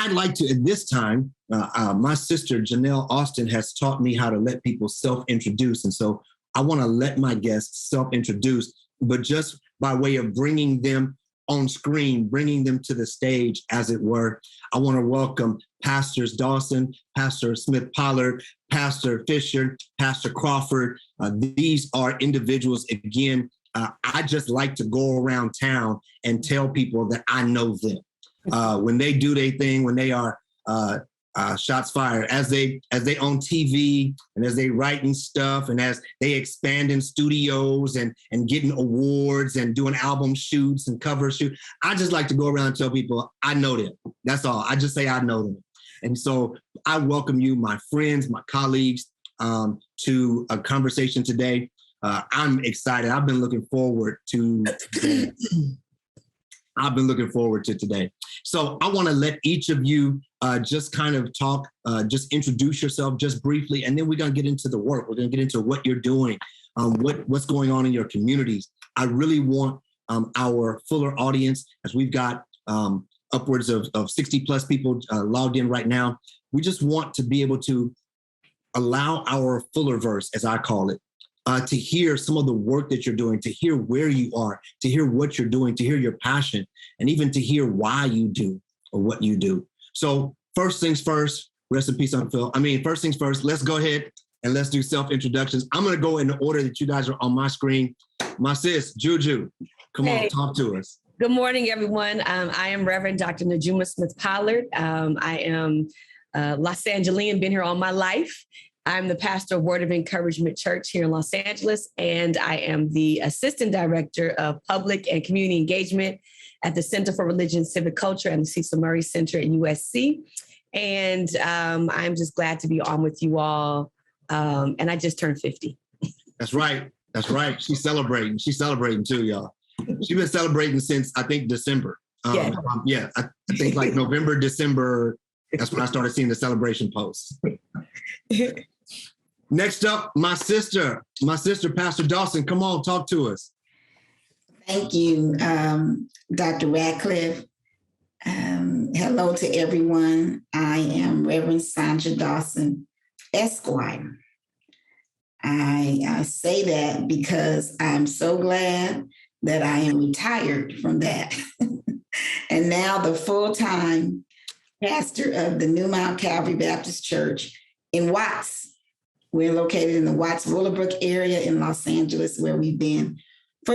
I'd like to, at this time, my sister, Janelle Austin, has taught me how to let people self-introduce. And so I want to let my guests self-introduce, but just by way of bringing them on screen, bringing them to the stage, as it were. I want to welcome Pastors Dawson, Pastor Smith-Pollard, Pastor Fisher, Pastor Crawford. These are individuals, again, I just like to go around town and tell people that I know them. When they do their thing, when they are shots fired, as they on TV and as they writing stuff and as they expand in studios and getting awards and doing album shoots and cover shoots, I just like to go around and tell people I know them. That's all. I just say I know them. And so I welcome you, my friends, my colleagues, to a conversation today. I'm excited. I've been looking forward to today. So I want to let each of you just kind of talk, just introduce yourself just briefly, and then we're going to get into the work. We're going to get into what you're doing, what's going on in your communities. I really want our fuller audience, as we've got upwards of 60 plus people logged in right now. We just want to be able to allow our fuller verse, as I call it, to hear some of the work that you're doing, to hear where you are, to hear what you're doing, to hear your passion, and even to hear why you do or what you do. So first things first, rest in peace, Uncle Phil. First things first, let's go ahead and let's do self-introductions. I'm going to go in the order that you guys are on my screen. My sis, Juju, come on, talk to us. Good morning, everyone. I am Reverend Dr. Najuma Smith-Pollard. I am Los Angelian, been here all my life. I'm the pastor of Word of Encouragement Church here in Los Angeles, and I am the Assistant Director of Public and Community Engagement at the Center for Religion and Civic Culture and the Cecil Murray Center at USC. And I'm just glad to be on with you all. And I just turned 50. That's right. That's right. She's celebrating. She's celebrating too, y'all. She's been celebrating since, I think, December. I think like November, December. That's when I started seeing the celebration posts. Next up, my sister, Pastor Dawson. Come on, talk to us. Thank you, Dr. Radcliffe. Hello to everyone. I am Reverend Sandra Dawson, Esquire. I say that because I'm so glad that I am retired from that. And now the full-time pastor of the New Mount Calvary Baptist Church in Watts. We're located in the Watts Willowbrook area in Los Angeles, where we've been for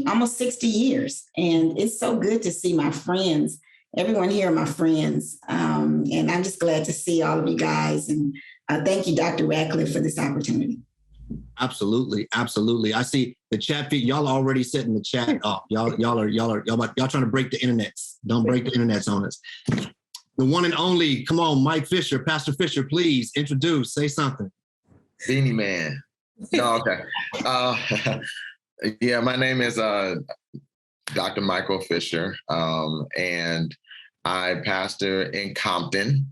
almost 60 years. And it's so good to see my friends. Everyone here are my friends. And I'm just glad to see all of you guys. And thank you, Dr. Radcliffe, for this opportunity. Absolutely. Absolutely. I see the chat feed. Y'all already setting the chat up. Y'all trying to break the internets. Don't break the internets on us. The one and only, come on, Mike Fisher, Pastor Fisher, please introduce, say something. Beanie Man. No, okay. My name is Dr. Michael Fisher, and I pastor in Compton.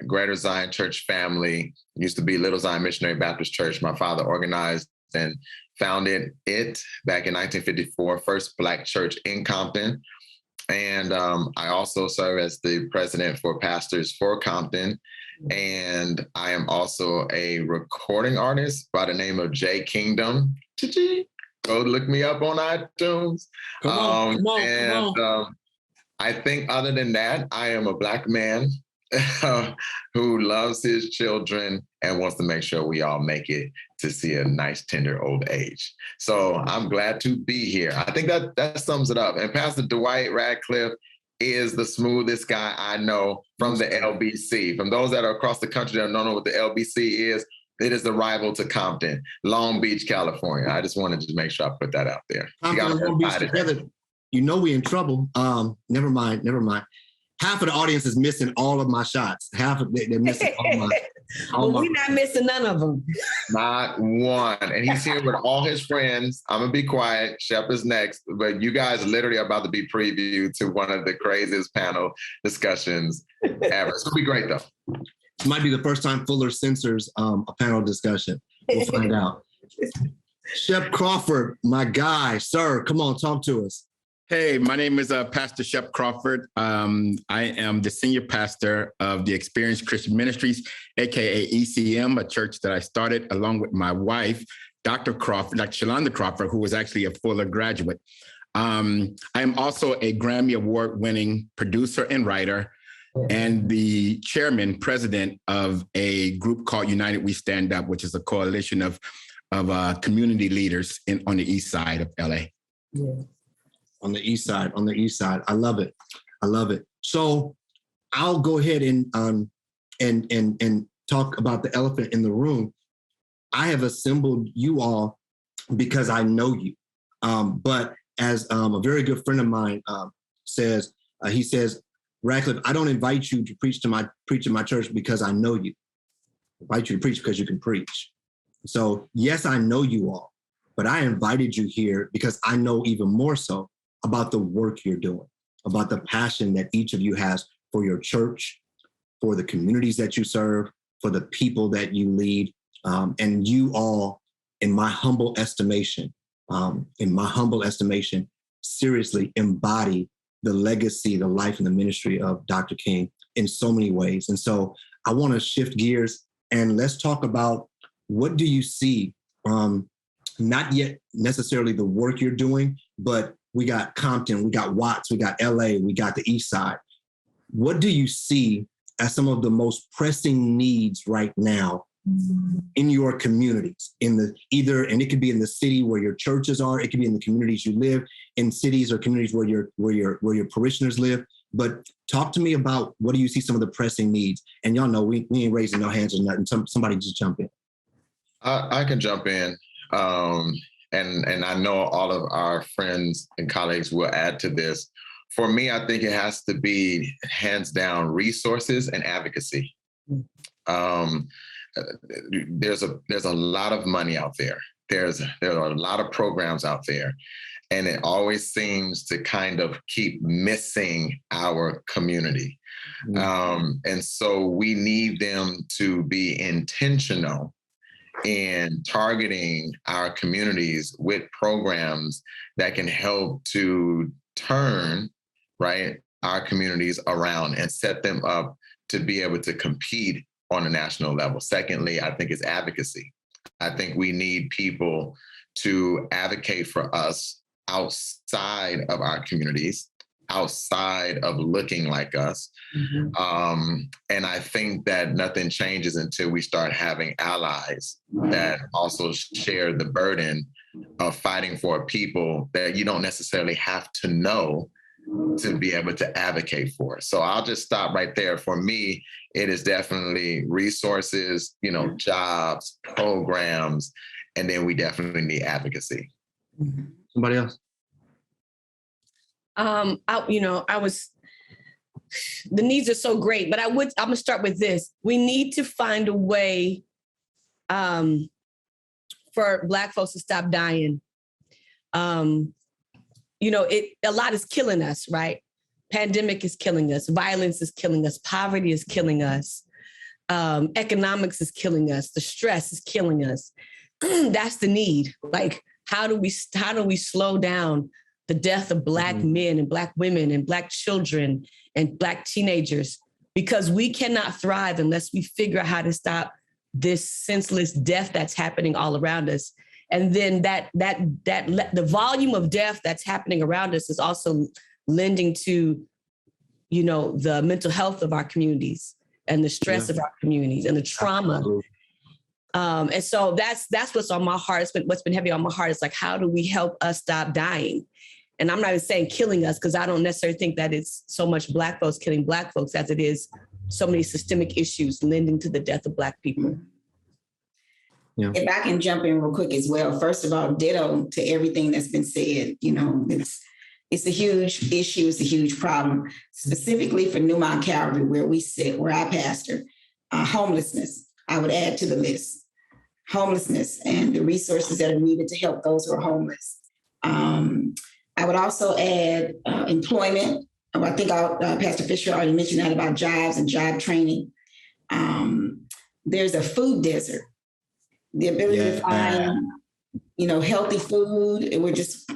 Greater Zion Church family used to be Little Zion Missionary Baptist Church. My father organized and founded it back in 1954, first Black church in Compton. And I also serve as the president for Pastors for Compton. And I am also a recording artist by the name of J Kingdom. Go look me up on iTunes. Come on. I think other than that, I am a Black man who loves his children and wants to make sure we all make it to see a nice, tender old age. So I'm glad to be here. I think that sums it up. And Pastor Dwight Radcliffe is the smoothest guy I know from the LBC. From those that are across the country that don't know what the LBC is, it is the rival to Compton, Long Beach, California. I just wanted to make sure I put that out there. Compton and Long Beach together. You know we in trouble. Never mind. Half of the audience is missing all of my shots. Half of they're missing all my. We're not missing none of them. Not one. And he's here with all his friends. I'm gonna be quiet. Shep is next, but you guys literally are about to be previewed to one of the craziest panel discussions ever. It's gonna be great though. It might be the first time Fuller censors a panel discussion. We'll find out. Shep Crawford, my guy, sir, come on, talk to us. Hey, my name is Pastor Shep Crawford. I am the senior pastor of the Experience Christian Ministries, aka ECM, a church that I started along with my wife, Dr. Crawford, Dr. Shalonda Crawford, who was actually a Fuller graduate. I am also a Grammy Award-winning producer and writer, and the chairman, president of a group called United We Stand Up, which is a coalition of community leaders on the east side of LA. Yeah. On the east side. I love it. So I'll go ahead and talk about the elephant in the room. I have assembled you all because I know you. But as a very good friend of mine says, he says, Radcliffe, I don't invite you to preach in my church because I know you. I invite you to preach because you can preach. So yes, I know you all, but I invited you here because I know even more so about the work you're doing, about the passion that each of you has for your church, for the communities that you serve, for the people that you lead. And you all, in my humble estimation, seriously embody the legacy, the life, and the ministry of Dr. King in so many ways. And so I want to shift gears and let's talk about, what do you see? Not yet necessarily the work you're doing, but we got Compton, we got Watts, we got LA, we got the East Side. What do you see as some of the most pressing needs right now in your communities? And it could be in the city where your churches are, it could be in the communities you live, in cities or communities where your parishioners live. But talk to me about, what do you see some of the pressing needs? And y'all know we ain't raising no hands or nothing. Somebody just jump in. I can jump in. And I know all of our friends and colleagues will add to this. For me, I think it has to be hands down resources and advocacy. There's a lot of money out there. There are a lot of programs out there, and it always seems to kind of keep missing our community. And so we need them to be intentional in targeting our communities with programs that can help to turn, right, our communities around and set them up to be able to compete on a national level. Secondly, I think it's advocacy. I think we need people to advocate for us outside of our communities, outside of looking like us. And I think that nothing changes until we start having allies that also share the burden of fighting for people that you don't necessarily have to know to be able to advocate for. So I'll just stop right there. For me, it is definitely resources, jobs, programs, and then we definitely need advocacy. Somebody else? The needs are so great, but I'm gonna start with this. We need to find a way for Black folks to stop dying. A lot is killing us, right? Pandemic is killing us. Violence is killing us. Poverty is killing us. Economics is killing us. The stress is killing us. That's the need. Like, how do we slow down the death of Black men and Black women and Black children and Black teenagers? Because we cannot thrive unless we figure out how to stop this senseless death that's happening all around us. And then the volume of death that's happening around us is also lending to, the mental health of our communities and the stress of our communities and the trauma. And so that's what's on my heart. What's been heavy on my heart is like, how do we help us stop dying? And I'm not even saying killing us, because I don't necessarily think that it's so much Black folks killing Black folks as it is so many systemic issues lending to the death of Black people. Yeah. If I can jump in real quick as well. First of all, ditto to everything that's been said. It's a huge issue. It's a huge problem, specifically for Newmont Calvary, where we sit, where I pastor. Homelessness, I would add to the list. Homelessness and the resources that are needed to help those who are homeless. I would also add employment. I think Pastor Fisher already mentioned that about jobs and job training. There's a food desert. The ability to find, healthy food. And we're just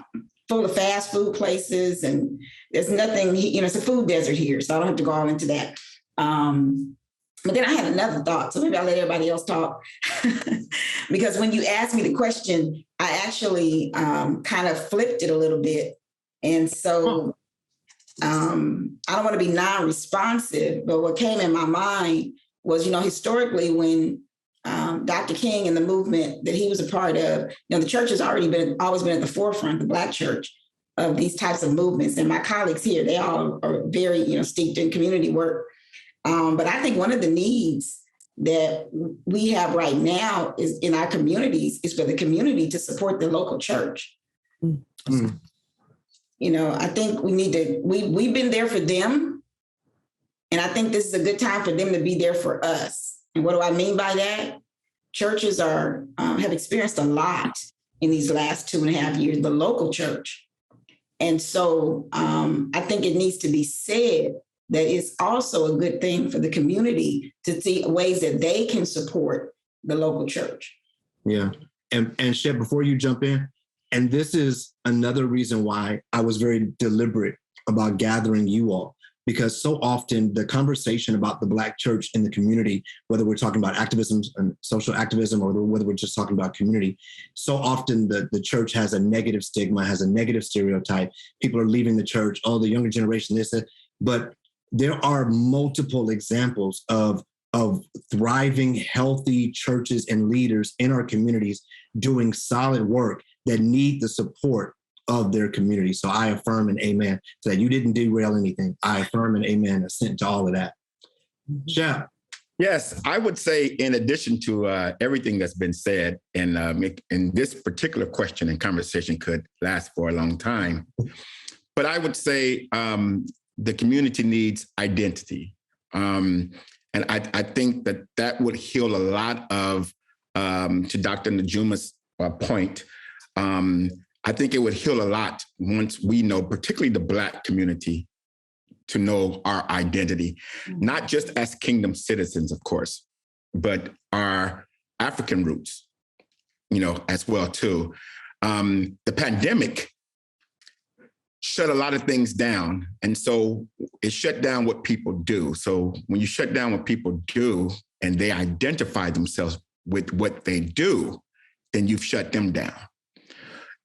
full of fast food places, and there's nothing, it's a food desert here, so I don't have to go all into that. But then I had another thought, so maybe I'll let everybody else talk. Because when you asked me the question, I actually kind of flipped it a little bit. And so I don't want to be non-responsive, but what came in my mind was, historically when Dr. King and the movement that he was a part of, the church has always been at the forefront, the Black church, of these types of movements. And my colleagues here, they all are very, steeped in community work. But I think one of the needs that we have right now is in our communities is for the community to support the local church. Mm-hmm. I think we've been there for them. And I think this is a good time for them to be there for us. And what do I mean by that? Churches have experienced a lot in these last 2.5 years, the local church. And so I think it needs to be said that it's also a good thing for the community to see ways that they can support the local church. Yeah. And Shep, before you jump in, and this is another reason why I was very deliberate about gathering you all, because so often the conversation about the Black church in the community, whether we're talking about activism and social activism, or whether we're just talking about community, so often the church has a negative stigma, has a negative stereotype. People are leaving the church, the younger generation, this, that. But there are multiple examples of thriving, healthy churches and leaders in our communities doing solid work that need the support of their community. So I affirm and amen to that. You didn't derail anything. I affirm and amen, assent to all of that. Shep. Yes, I would say in addition to everything that's been said, and this particular question and conversation could last for a long time, but I would say the community needs identity. And I think that would heal a lot of, to Dr. Najuma's point, I think it would heal a lot once we know, particularly the Black community, to know our identity, not just as kingdom citizens, of course, but our African roots, as well too. The pandemic shut a lot of things down. And so it shut down what people do. So when you shut down what people do and they identify themselves with what they do, then you've shut them down.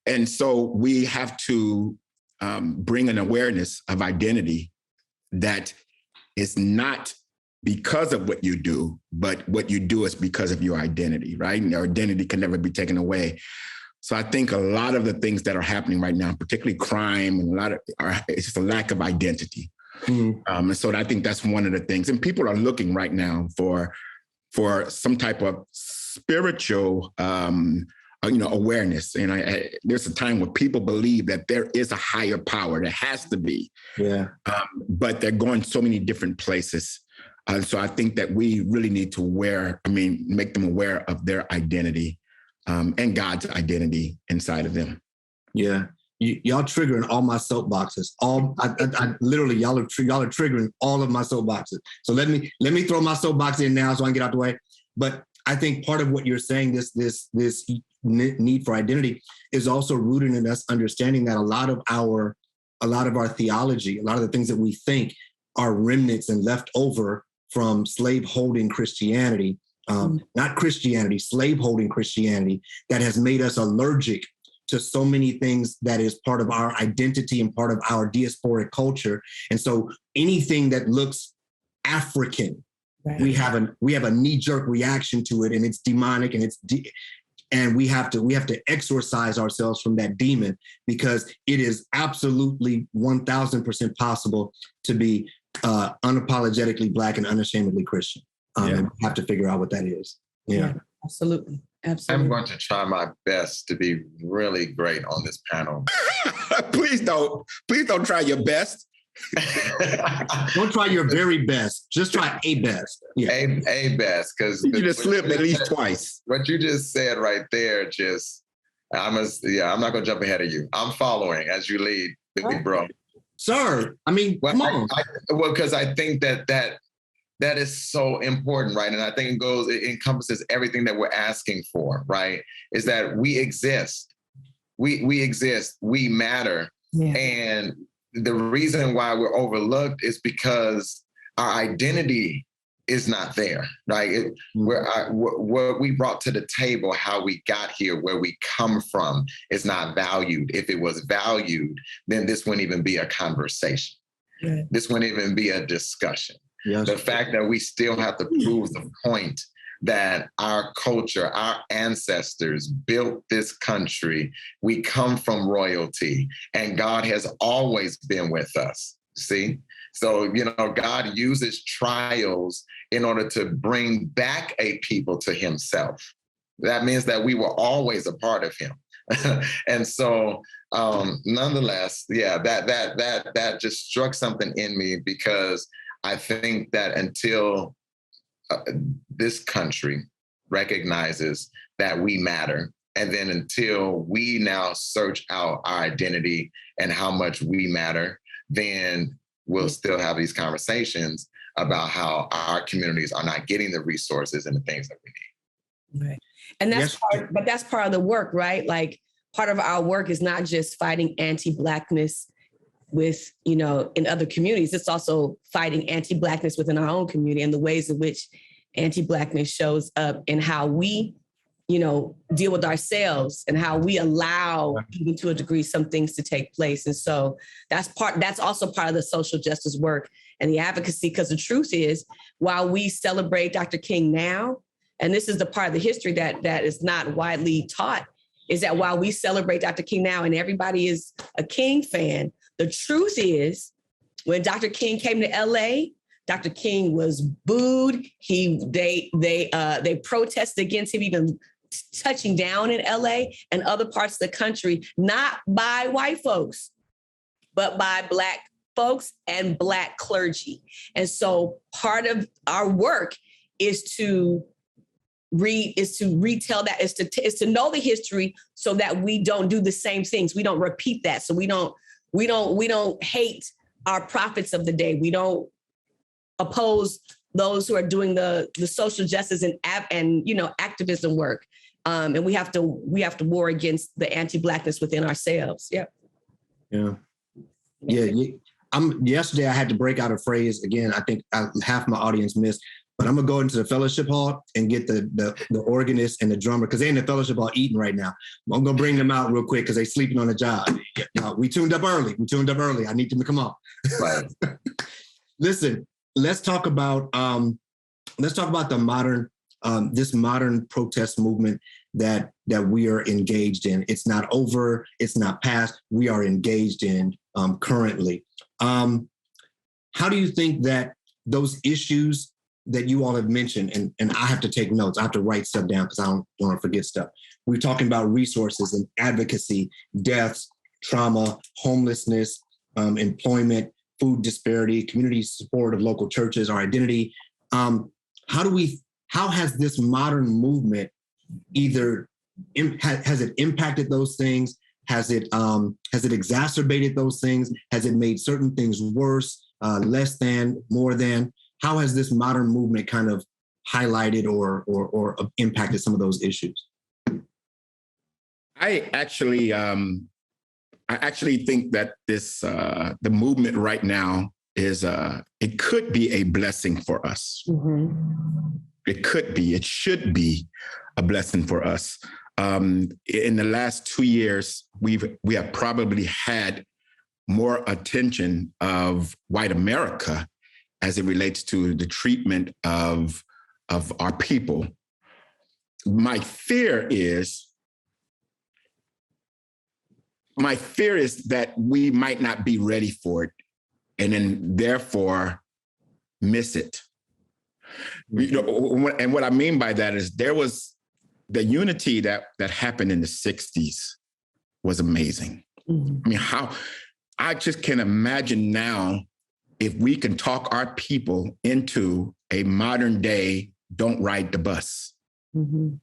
And so we have to bring an awareness of identity that is not because of what you do, but what you do is because of your identity, right? And your identity can never be taken away. So I think a lot of the things that are happening right now, particularly crime, and it's just a lack of identity. Mm-hmm. And so I think that's one of the things. And people are looking right now for some type of spiritual awareness. And there's a time where people believe that there is a higher power. There has to be. Yeah. But they're going so many different places. So I think that we really need to make them aware of their identity and God's identity inside of them. Yeah. Y'all triggering all my soapboxes. I literally, y'all are triggering all of my soapboxes. So let me throw my soapbox in now so I can get out the way. But I think part of what you're saying, this need for identity, is also rooted in us understanding that a lot of our theology, a lot of the things that we think are remnants and left over from slave-holding Christianity, not Christianity, slave-holding Christianity, that has made us allergic to so many things that is part of our identity and part of our diasporic culture. And so anything that looks African, right, we have a knee-jerk reaction to it, and it's demonic, and and we have to exorcise ourselves from that demon, because it is absolutely 1,000% possible to be unapologetically Black and unashamedly Christian. And we have to figure out what that is. Yeah, absolutely. I'm going to try my best to be really great on this panel. Please don't try your best. Don't try your very best. Just try a best. Yeah. A best, because you just slipped at least twice. What you just said right there, I'm not going to jump ahead of you. I'm following as you lead, big bro. Sir, come on. Because I think that is so important, right? And I think it encompasses everything that we're asking for, right? Is that we exist. We exist. We matter. Yeah. And the reason why we're overlooked is because our identity is not there, right? What we brought to the table, how we got here, where we come from, is not valued. If it was valued, then this wouldn't even be a conversation. Yeah. This wouldn't even be a discussion. Yes. The fact that we still have to prove the point that our culture, our ancestors built this country. We come from royalty, and God has always been with us. See? So, God uses trials in order to bring back a people to himself. That means that we were always a part of him. And so, nonetheless, yeah, that just struck something in me, because I think that until this country recognizes that we matter, and then until we now search out our identity and how much we matter, then we'll still have these conversations about how our communities are not getting the resources and the things that we need. Right. And that's that's part of the work, right? Like, part of our work is not just fighting anti-Blackness with, in other communities. It's also fighting anti-Blackness within our own community, and the ways in which anti-Blackness shows up in how we, deal with ourselves and how we allow, even to a degree, some things to take place. And so that's also part of the social justice work and the advocacy, because the truth is, while we celebrate Dr. King now, and this is the part of the history that is not widely taught, is that while we celebrate Dr. King now and everybody is a King fan, the truth is, when Dr. King came to LA, Dr. King was booed. They protested against him even touching down in LA and other parts of the country, not by white folks, but by Black folks and Black clergy. And so part of our work is to retell that, is to know the history, so that we don't do the same things. We don't repeat that. So we don't hate our prophets of the day. We don't oppose those who are doing the social justice and activism work. And we have to war against the anti-Blackness within ourselves. Yeah. Yesterday I had to break out a phrase again. I think half my audience missed, but I'm gonna go into the fellowship hall and get the organist and the drummer, because they're in the fellowship hall eating right now. I'm gonna bring them out real quick because they're sleeping on the job. We tuned up early. I need them to come on. Right. Listen, let's talk about the modern, this modern protest movement that we are engaged in. It's not over. It's not past. We are engaged in currently. How do you think that those issues that you all have mentioned, and I have to take notes, I have to write stuff down because I don't want to forget stuff. We're talking about resources and advocacy, deaths, trauma, homelessness, employment, food disparity, community support of local churches, our identity. How has this modern movement either has it impacted those things? Has it exacerbated those things? Has it made certain things worse, less than, more than? How has this modern movement kind of highlighted or impacted some of those issues? I actually think that this the movement right now is it could be a blessing for us. Mm-hmm. It should be a blessing for us. In the last 2 years, we have probably had more attention of white America as it relates to the treatment of our people. My fear is that we might not be ready for it, and then therefore miss it. And what I mean by that is there was the unity that happened in the 60s was amazing. Mm-hmm. I mean, I just can imagine now if we can talk our people into a modern day, don't ride the bus. Mm-hmm.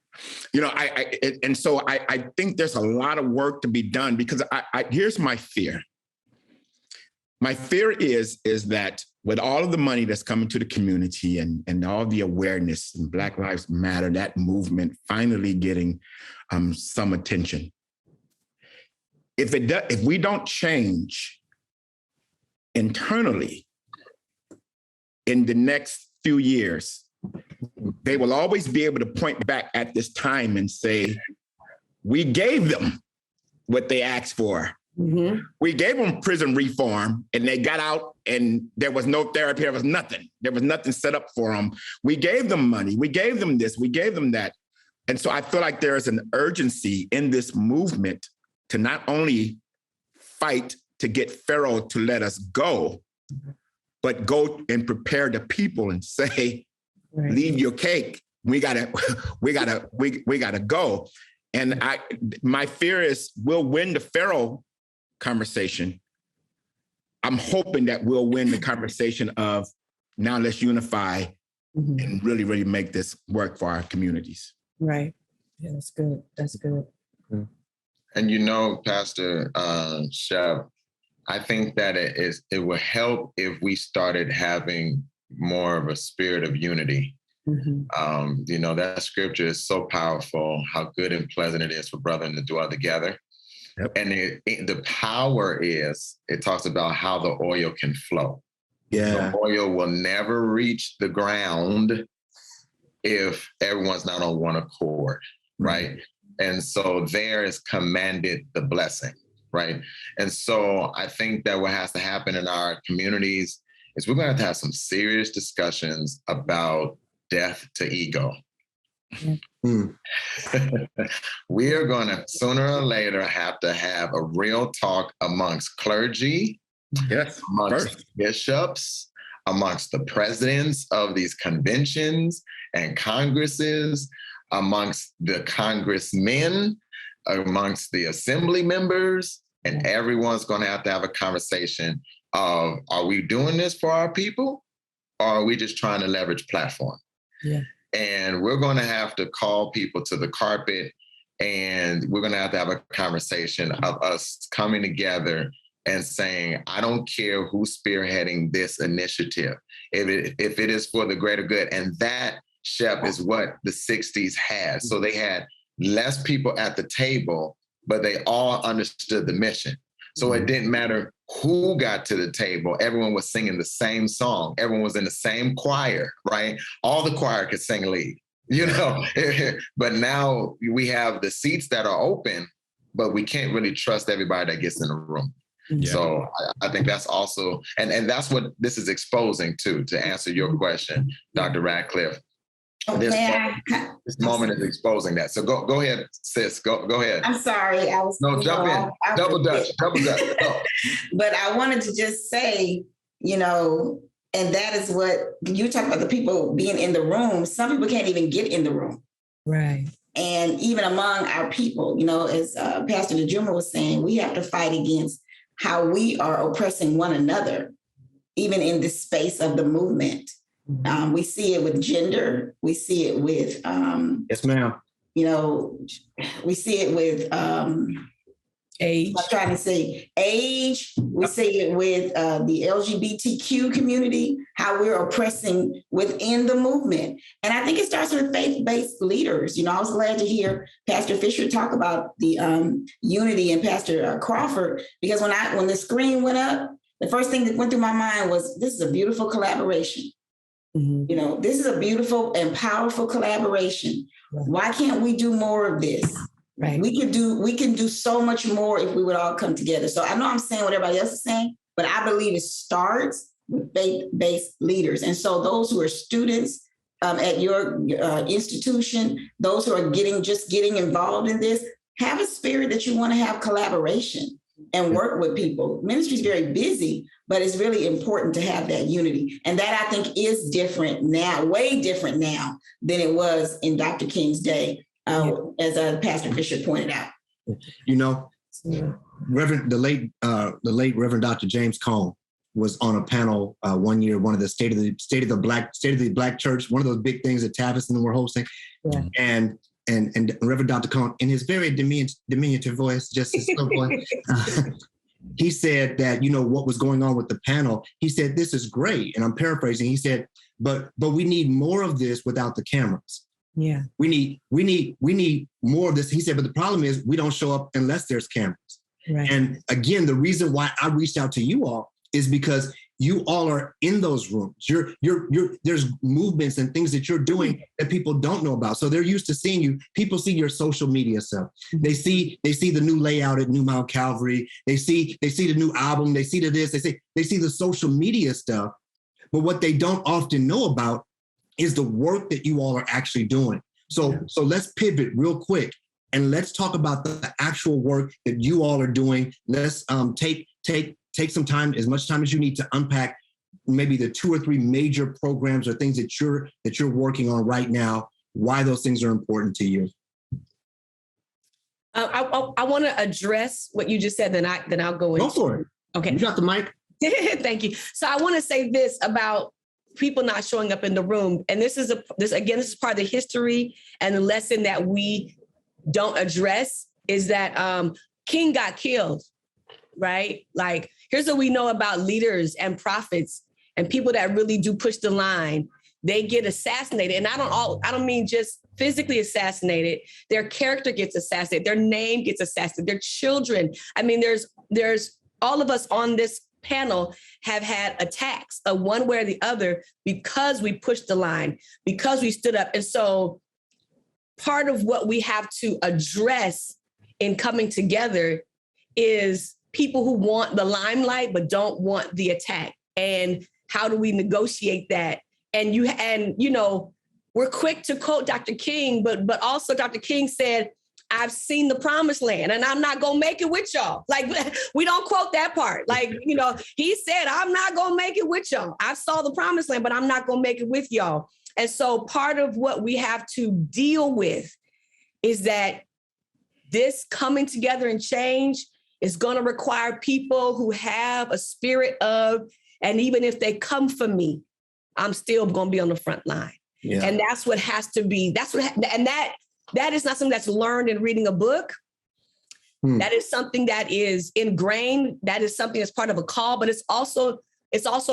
I think there's a lot of work to be done, because here's my fear. My fear is that with all of the money that's coming to the community and all the awareness and Black Lives Matter, that movement finally getting some attention, if we don't change internally in the next few years, they will always be able to point back at this time and say, we gave them what they asked for. Mm-hmm. We gave them prison reform and they got out and there was no therapy. There was nothing. There was nothing set up for them. We gave them money. We gave them this. We gave them that. And so I feel like there is an urgency in this movement to not only fight to get Pharaoh to let us go, but go and prepare the people and say, Right. leave your cake. We gotta go. And my fear is we'll win the Pharaoh conversation. I'm hoping that we'll win the conversation of now let's unify Mm-hmm. and really, really make this work for our communities. Right. Yeah, that's good. That's good. And Pastor Shep, I think that it will help if we started having more of a spirit of unity. Mm-hmm. That scripture is so powerful, how good and pleasant it is for brethren to dwell together. Yep. And the power is, it talks about how the oil can flow. Yeah. The oil will never reach the ground if everyone's not on one accord, right? And so there is commanded the blessing, right? And so I think that what has to happen in our communities is we're going to have some serious discussions about death to ego. We are going to sooner or later have to have a real talk amongst clergy, Yes, amongst bishops, amongst the presidents of these conventions and congresses, amongst the congressmen, amongst the assembly members, and everyone's going to have a conversation of, are we doing this for our people, or are we just trying to leverage platform? Yeah. And we're going to have to call people to the carpet, and we're going to have a conversation of us coming together and saying, I don't care who's spearheading this initiative, if it is for the greater good. And that, Shep, is what the 60s had. So they had less people at the table, but they all understood the mission. So it didn't matter who got to the table. Everyone was singing the same song. Everyone was in the same choir, right? All the choir could sing lead, But now we have the seats that are open, but we can't really trust everybody that gets in the room. Yeah. So I think that's also, and that's what this is exposing too, to answer your question, Dr. Radcliffe. This moment is exposing that. So go ahead, sis. Go ahead. I'm sorry. Jump in. Double dutch. Go. But I wanted to just say, and that is what you talk about, the people being in the room. Some people can't even get in the room. Right. And even among our people, as Pastor Najuma was saying, we have to fight against how we are oppressing one another, even in the space of the movement. We see it with gender. We see it with, yes, ma'am. We see it with Age. I'm trying to say age. We see it with the LGBTQ community, how we're oppressing within the movement. And I think it starts with faith-based leaders. I was glad to hear Pastor Fisher talk about the unity and Pastor Crawford, because when the screen went up, the first thing that went through my mind was, this is a beautiful collaboration. Mm-hmm. This is a beautiful and powerful collaboration. Right. Why can't we do more of this? Right. We can do so much more if we would all come together. So I know I'm saying what everybody else is saying, but I believe it starts with faith-based leaders. And so those who are students at your institution, those who are getting involved in this, have a spirit that you want to have collaboration and work with people. Ministry is very busy, but it's really important to have that unity. And that, I think, is different now, way different now than it was in Dr. King's day, as Pastor Fisher pointed out. The late Reverend Dr. James Cone was on a panel one year, one of the state of the Black Church, one of those big things that Tavis and them were hosting. Yeah. And Reverend Dr. Cone, in his very diminutive voice, just his slow voice, he said that, what was going on with the panel. He said, this is great. And I'm paraphrasing. He said, but we need more of this without the cameras. Yeah. We need more of this. He said, but the problem is we don't show up unless there's cameras. Right. And again, the reason why I reached out to you all is because you all are in those rooms. There's movements and things that you're doing that people don't know about. So they're used to seeing you. People see your social media stuff. They see the new layout at New Mount Calvary. They see the new album. They see this. They see the social media stuff. But what they don't often know about is the work that you all are actually doing. So let's pivot real quick and let's talk about the actual work that you all are doing. Let's take some time, as much time as you need, to unpack maybe the 2 or 3 major programs or things that you're working on right now, why those things are important to you. I want to address what you just said, then I'll go into. Go for it. Okay. You got the mic. Thank you. So I want to say this about people not showing up in the room. And this is part of the history and the lesson that we don't address is that King got killed, right? Like, here's what we know about leaders and prophets and people that really do push the line. They get assassinated. And I don't mean just physically assassinated. Their character gets assassinated. Their name gets assassinated. Their children. I mean, there's all of us on this panel have had attacks of one way or the other because we pushed the line, because we stood up. And so part of what we have to address in coming together is people who want the limelight but don't want the attack. And how do we negotiate that? And you know, we're quick to quote Dr. King, but also Dr. King said, I've seen the promised land and I'm not going to make it with y'all. Like, we don't quote that part. Like, you know, he said, I'm not going to make it with y'all. I saw the promised land, but I'm not going to make it with y'all. And so part of what we have to deal with is that this coming together and change is going to require people who have a spirit of, and even if they come for me, I'm still going to be on the front line. Yeah. And that's what has to be, that is not something that's learned in reading a book. That is something that is ingrained. That is something that's part of a call, but it's also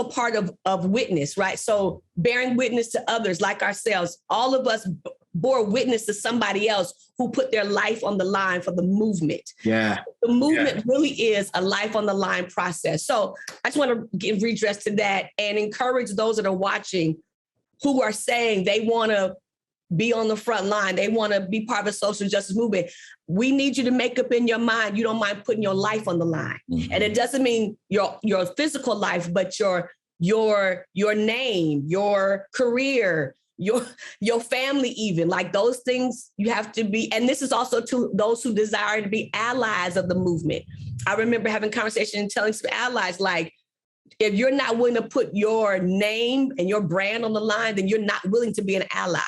part of witness, right? So bearing witness to others like ourselves, all of us bore witness to somebody else who put their life on the line for the movement. Yeah. The movement really is a life on the line process. So I just want to give redress to that and encourage those that are watching who are saying they want to be on the front line. They want to be part of a social justice movement. We need you to make up in your mind, you don't mind putting your life on the line. Mm-hmm. And it doesn't mean your physical life, but your name, your career, your family, even like those things you have to be. And this is also to those who desire to be allies of the movement. I remember having conversation and telling some allies, like, if you're not willing to put your name and your brand on the line, then you're not willing to be an ally.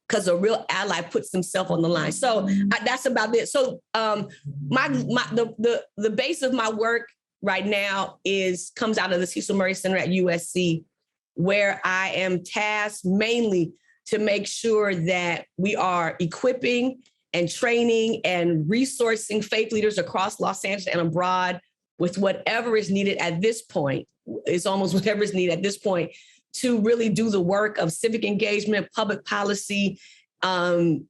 Because a real ally puts himself on the line. So that's about it. So the base of my work right now comes out of the Cecil Murray Center at USC, where I am tasked mainly to make sure that we are equipping and training and resourcing faith leaders across Los Angeles and abroad with whatever is needed at this point. It's almost whatever is needed at this point to really do the work of civic engagement, public policy,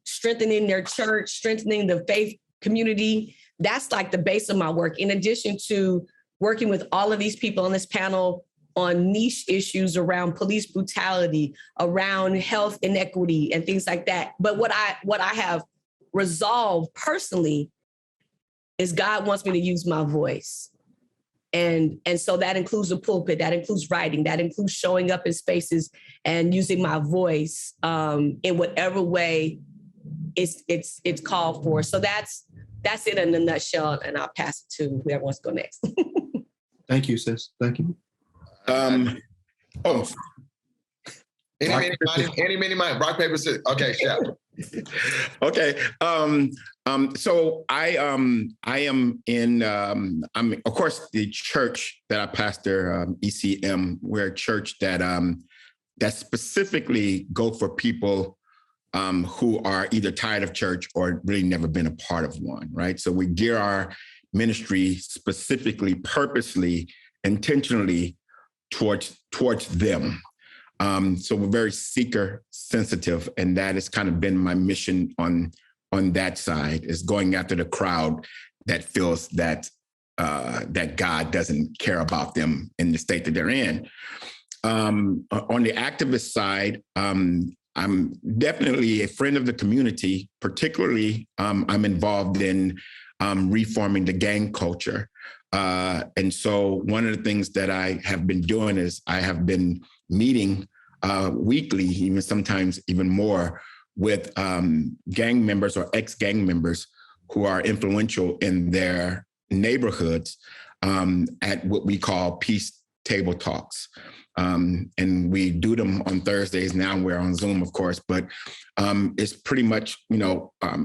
strengthening their church, strengthening the faith community. That's like the base of my work, in addition to working with all of these people on this panel on niche issues around police brutality, around health inequity and things like that. But what I have resolved personally is God wants me to use my voice. And so that includes the pulpit, that includes writing, that includes showing up in spaces and using my voice in whatever way it's called for. So that's it in a nutshell, and I'll pass it to whoever wants to go next. Thank you, sis. Thank you. Any, rock, paper, scissors. Okay, Shep. Okay. So I am in, I'm of course the church that I pastor, ECM. We're a church that specifically go for people who are either tired of church or really never been a part of one, right? So we gear our ministry specifically, purposely, intentionally towards them. So we're very seeker sensitive, and that has kind of been my mission on that side, is going after the crowd that feels that that God doesn't care about them in the state that they're in. On the activist side, I'm definitely a friend of the community. Particularly, I'm involved in reforming the gang culture. And so one of the things that I have been doing is I have been meeting weekly, even sometimes even more, with gang members or ex-gang members who are influential in their neighborhoods at what we call peace table talks. And we do them on Thursdays. Now we're on Zoom, of course, but it's pretty much,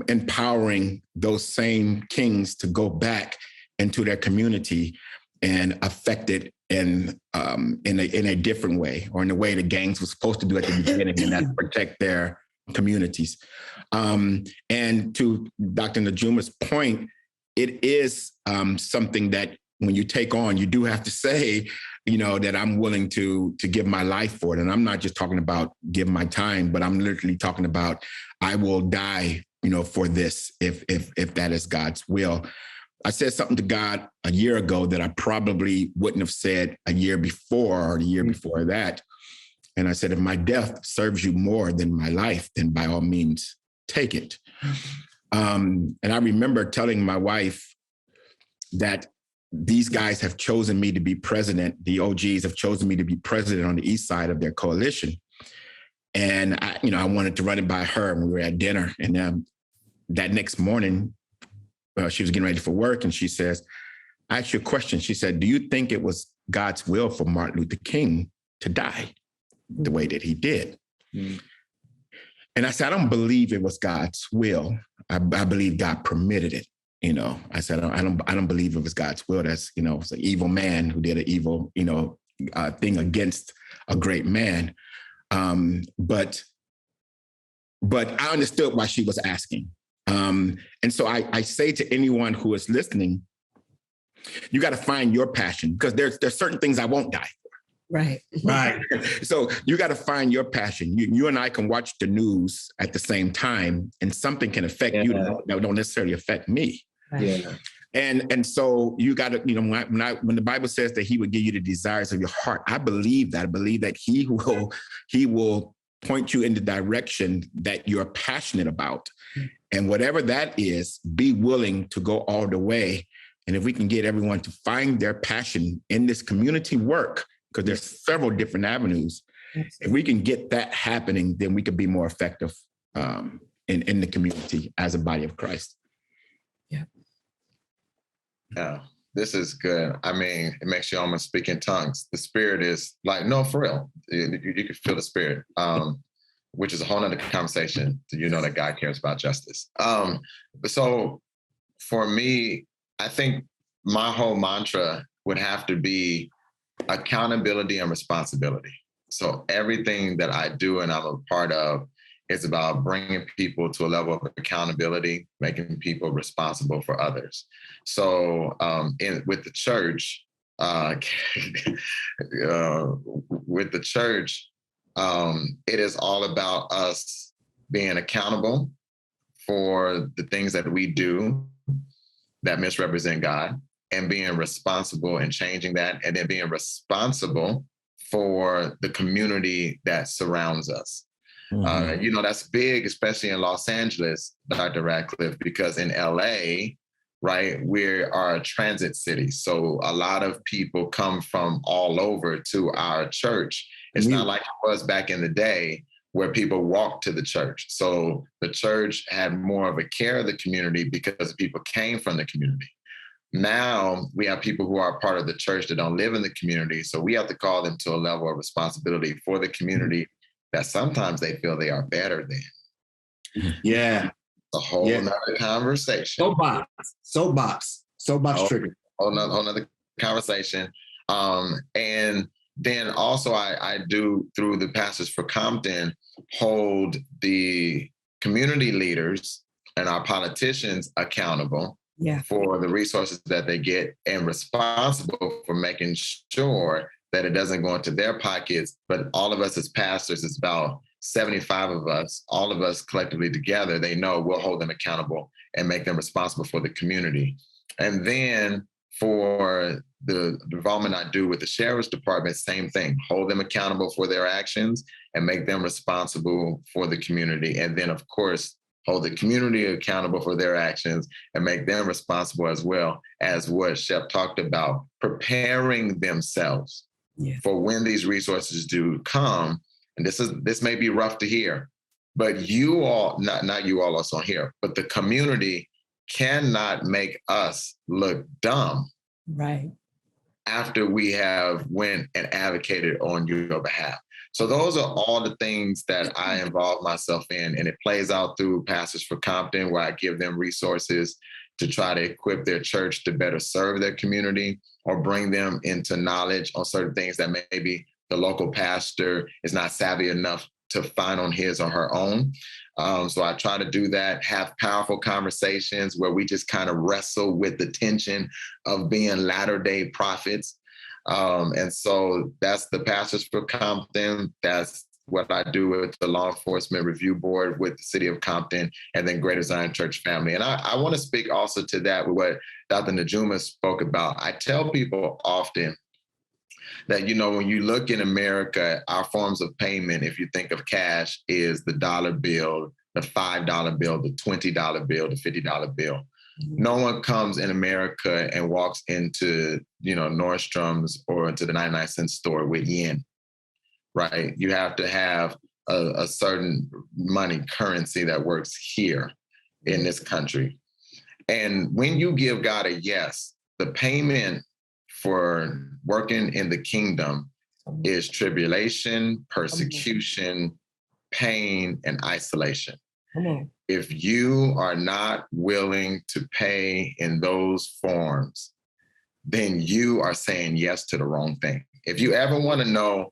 empowering those same kings to go back into their community and affect it in a different way, or in the way the gangs were supposed to do at the beginning, and that's protect their communities. And to Dr. Najuma's point, it is something that when you take on, you do have to say, that I'm willing to give my life for it. And I'm not just talking about give my time, but I'm literally talking about I will die, for this if that is God's will. I said something to God a year ago that I probably wouldn't have said a year before or the year before that. And I said, if my death serves you more than my life, then by all means, take it. And I remember telling my wife that these guys have chosen me to be president. The OGs have chosen me to be president on the east side of their coalition. And I wanted to run it by her, and we were at dinner. And that next morning, she was getting ready for work, and she says, I asked you a question. She said, do you think it was God's will for Martin Luther King to die the way that he did? Mm-hmm. And I said, I don't believe it was God's will. I believe God permitted it. I said, I don't believe it was God's will. That's, it's an evil man who did an evil, thing against a great man. But I understood why she was asking. And so I say to anyone who is listening, you got to find your passion, because there's certain things I won't die for. Right. So you got to find your passion. You and I can watch the news at the same time, and something can affect you that don't necessarily affect me. Right. Yeah. And so you got to, when the Bible says that he would give you the desires of your heart, I believe that. I believe that he will point you in the direction that you're passionate about. And whatever that is, be willing to go all the way. And if we can get everyone to find their passion in this community work, because there's several different avenues, if we can get that happening, then we can be more effective in the community as a body of Christ. Yeah, this is good. I mean, it makes you almost speak in tongues. The spirit is like, no, for real. You can feel the spirit, which is a whole nother conversation. That God cares about justice. So for me, I think my whole mantra would have to be accountability and responsibility. So everything that I do and I'm a part of is about bringing people to a level of accountability, making people responsible for others. So with the church, it is all about us being accountable for the things that we do that misrepresent God, and being responsible and changing that, and then being responsible for the community that surrounds us. Mm-hmm. That's big, especially in Los Angeles, Dr. Radcliffe, because in LA, right, we are a transit city. So a lot of people come from all over to our church. It's not like it was back in the day where people walked to the church. So the church had more of a care of the community because people came from the community. Now we have people who are part of the church that don't live in the community. So we have to call them to a level of responsibility for the community that sometimes they feel they are better than. Yeah. A whole nother conversation. Soapbox trigger. Whole nother conversation. And then also I do, through the Pastors for Compton, hold the community leaders and our politicians accountable for the resources that they get, and responsible for making sure that it doesn't go into their pockets. But all of us as pastors, it's about 75 of us, all of us collectively together, they know we'll hold them accountable and make them responsible for the community. And then For the involvement I do with the sheriff's department, same thing. Hold them accountable for their actions and make them responsible for the community. And then, of course, hold the community accountable for their actions and make them responsible as well, as what Shep talked about, preparing themselves for when these resources do come. And this may be rough to hear, but you all, not you all us on here, but the community cannot make us look dumb. Right. After we have went and advocated on your behalf. So those are all the things that I involve myself in, and it plays out through Pastors for Compton, where I give them resources to try to equip their church to better serve their community or bring them into knowledge on certain things that maybe the local pastor is not savvy enough to find on his or her own. So I try to do that, have powerful conversations where we just kind of wrestle with the tension of being latter-day prophets. And so that's the Pastors for Compton. That's what I do with the Law Enforcement Review Board with the City of Compton, and then Greater Zion Church Family. And I want to speak also to that with what Dr. Najuma spoke about. I tell people often that, you know, when you look in America, our forms of payment, if you think of cash, is the dollar bill, the $5 bill, the $20 bill, the $50 bill. No one comes in America and walks into, you know, Nordstrom's or into the 99-cent store with yen, right? You have to have a certain money currency that works here in this country. And when you give God a yes, the payment for working in the kingdom is tribulation, persecution, pain, and isolation. If you are not willing to pay in those forms, then you are saying yes to the wrong thing. If you ever want to know,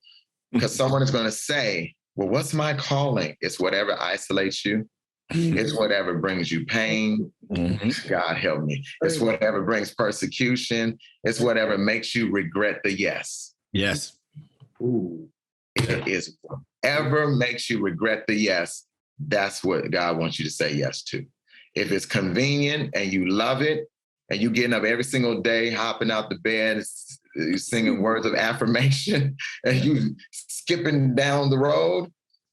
because someone is going to say, well, what's my calling? It's whatever isolates you. It's whatever brings you pain. God help me. It's whatever brings persecution. It's whatever makes you regret the yes. Yes. Ooh. It is whatever makes you regret the yes. That's what God wants you to say yes to. If it's convenient and you love it and you getting up every single day, hopping out the bed, you singing words of affirmation, and you skipping down the road,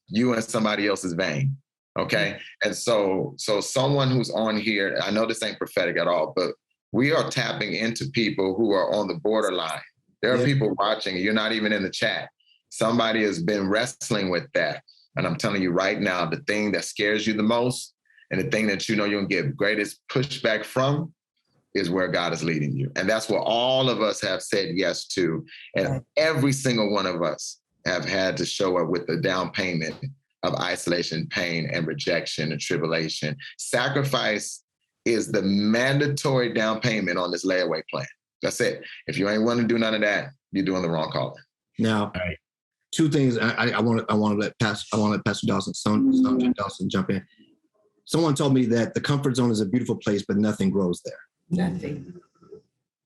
you in somebody else's vein. Okay. And so someone who's on here, I know this ain't prophetic at all, but we are tapping into people who are on the borderline. There are people watching, you're not even in the chat. Somebody has been wrestling with that. And I'm telling you right now, the thing that scares you the most and the thing that you know you're gonna get greatest pushback from is where God is leading you. And that's what all of us have said yes to. And every single one of us have had to show up with the down payment of isolation, pain, and rejection and tribulation. Sacrifice is the mandatory down payment on this layaway plan. That's it. If you ain't want to do none of that, you're doing the wrong calling. Now, two things I want to let Pastor Dawson, Sonia Dawson jump in. Someone told me that the comfort zone is a beautiful place, but nothing grows there. Nothing.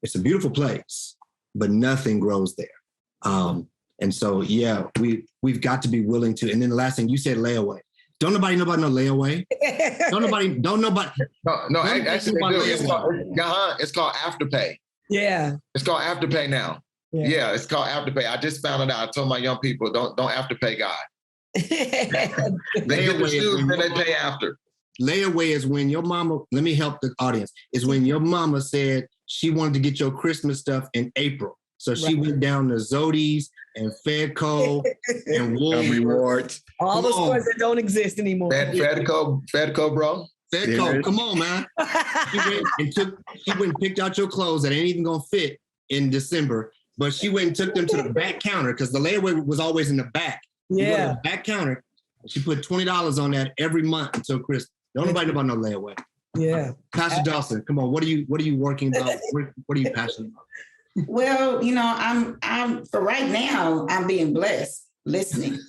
It's a beautiful place, but nothing grows there. And so, yeah, we've got to be willing to. And then the last thing you said, layaway. Don't nobody know about no layaway. Don't nobody. No, actually, it's called Afterpay. Yeah. It's called Afterpay now. Yeah, it's called Afterpay. I just found it out. I told my young people, don't Afterpay God. They get the shoes, then they pay after. Layaway is when your mama, let me help the audience, is when your mama said she wanted to get your Christmas stuff in April. So she went down to Zodi's and Fedco and Woolworths. Rewards. All those stores that don't exist anymore. Fedco, bro. Fedco, come on, man. She went and picked out your clothes that ain't even gonna fit in December, but she went and took them to the back counter because the layaway was always in the back. Yeah. The back counter. She put $20 on that every month until Christmas. Don't nobody know about no layaway. Yeah. Pastor Dawson, come on. What are you working about? What are you passionate about? Well, you know, I'm for right now, I'm being blessed listening.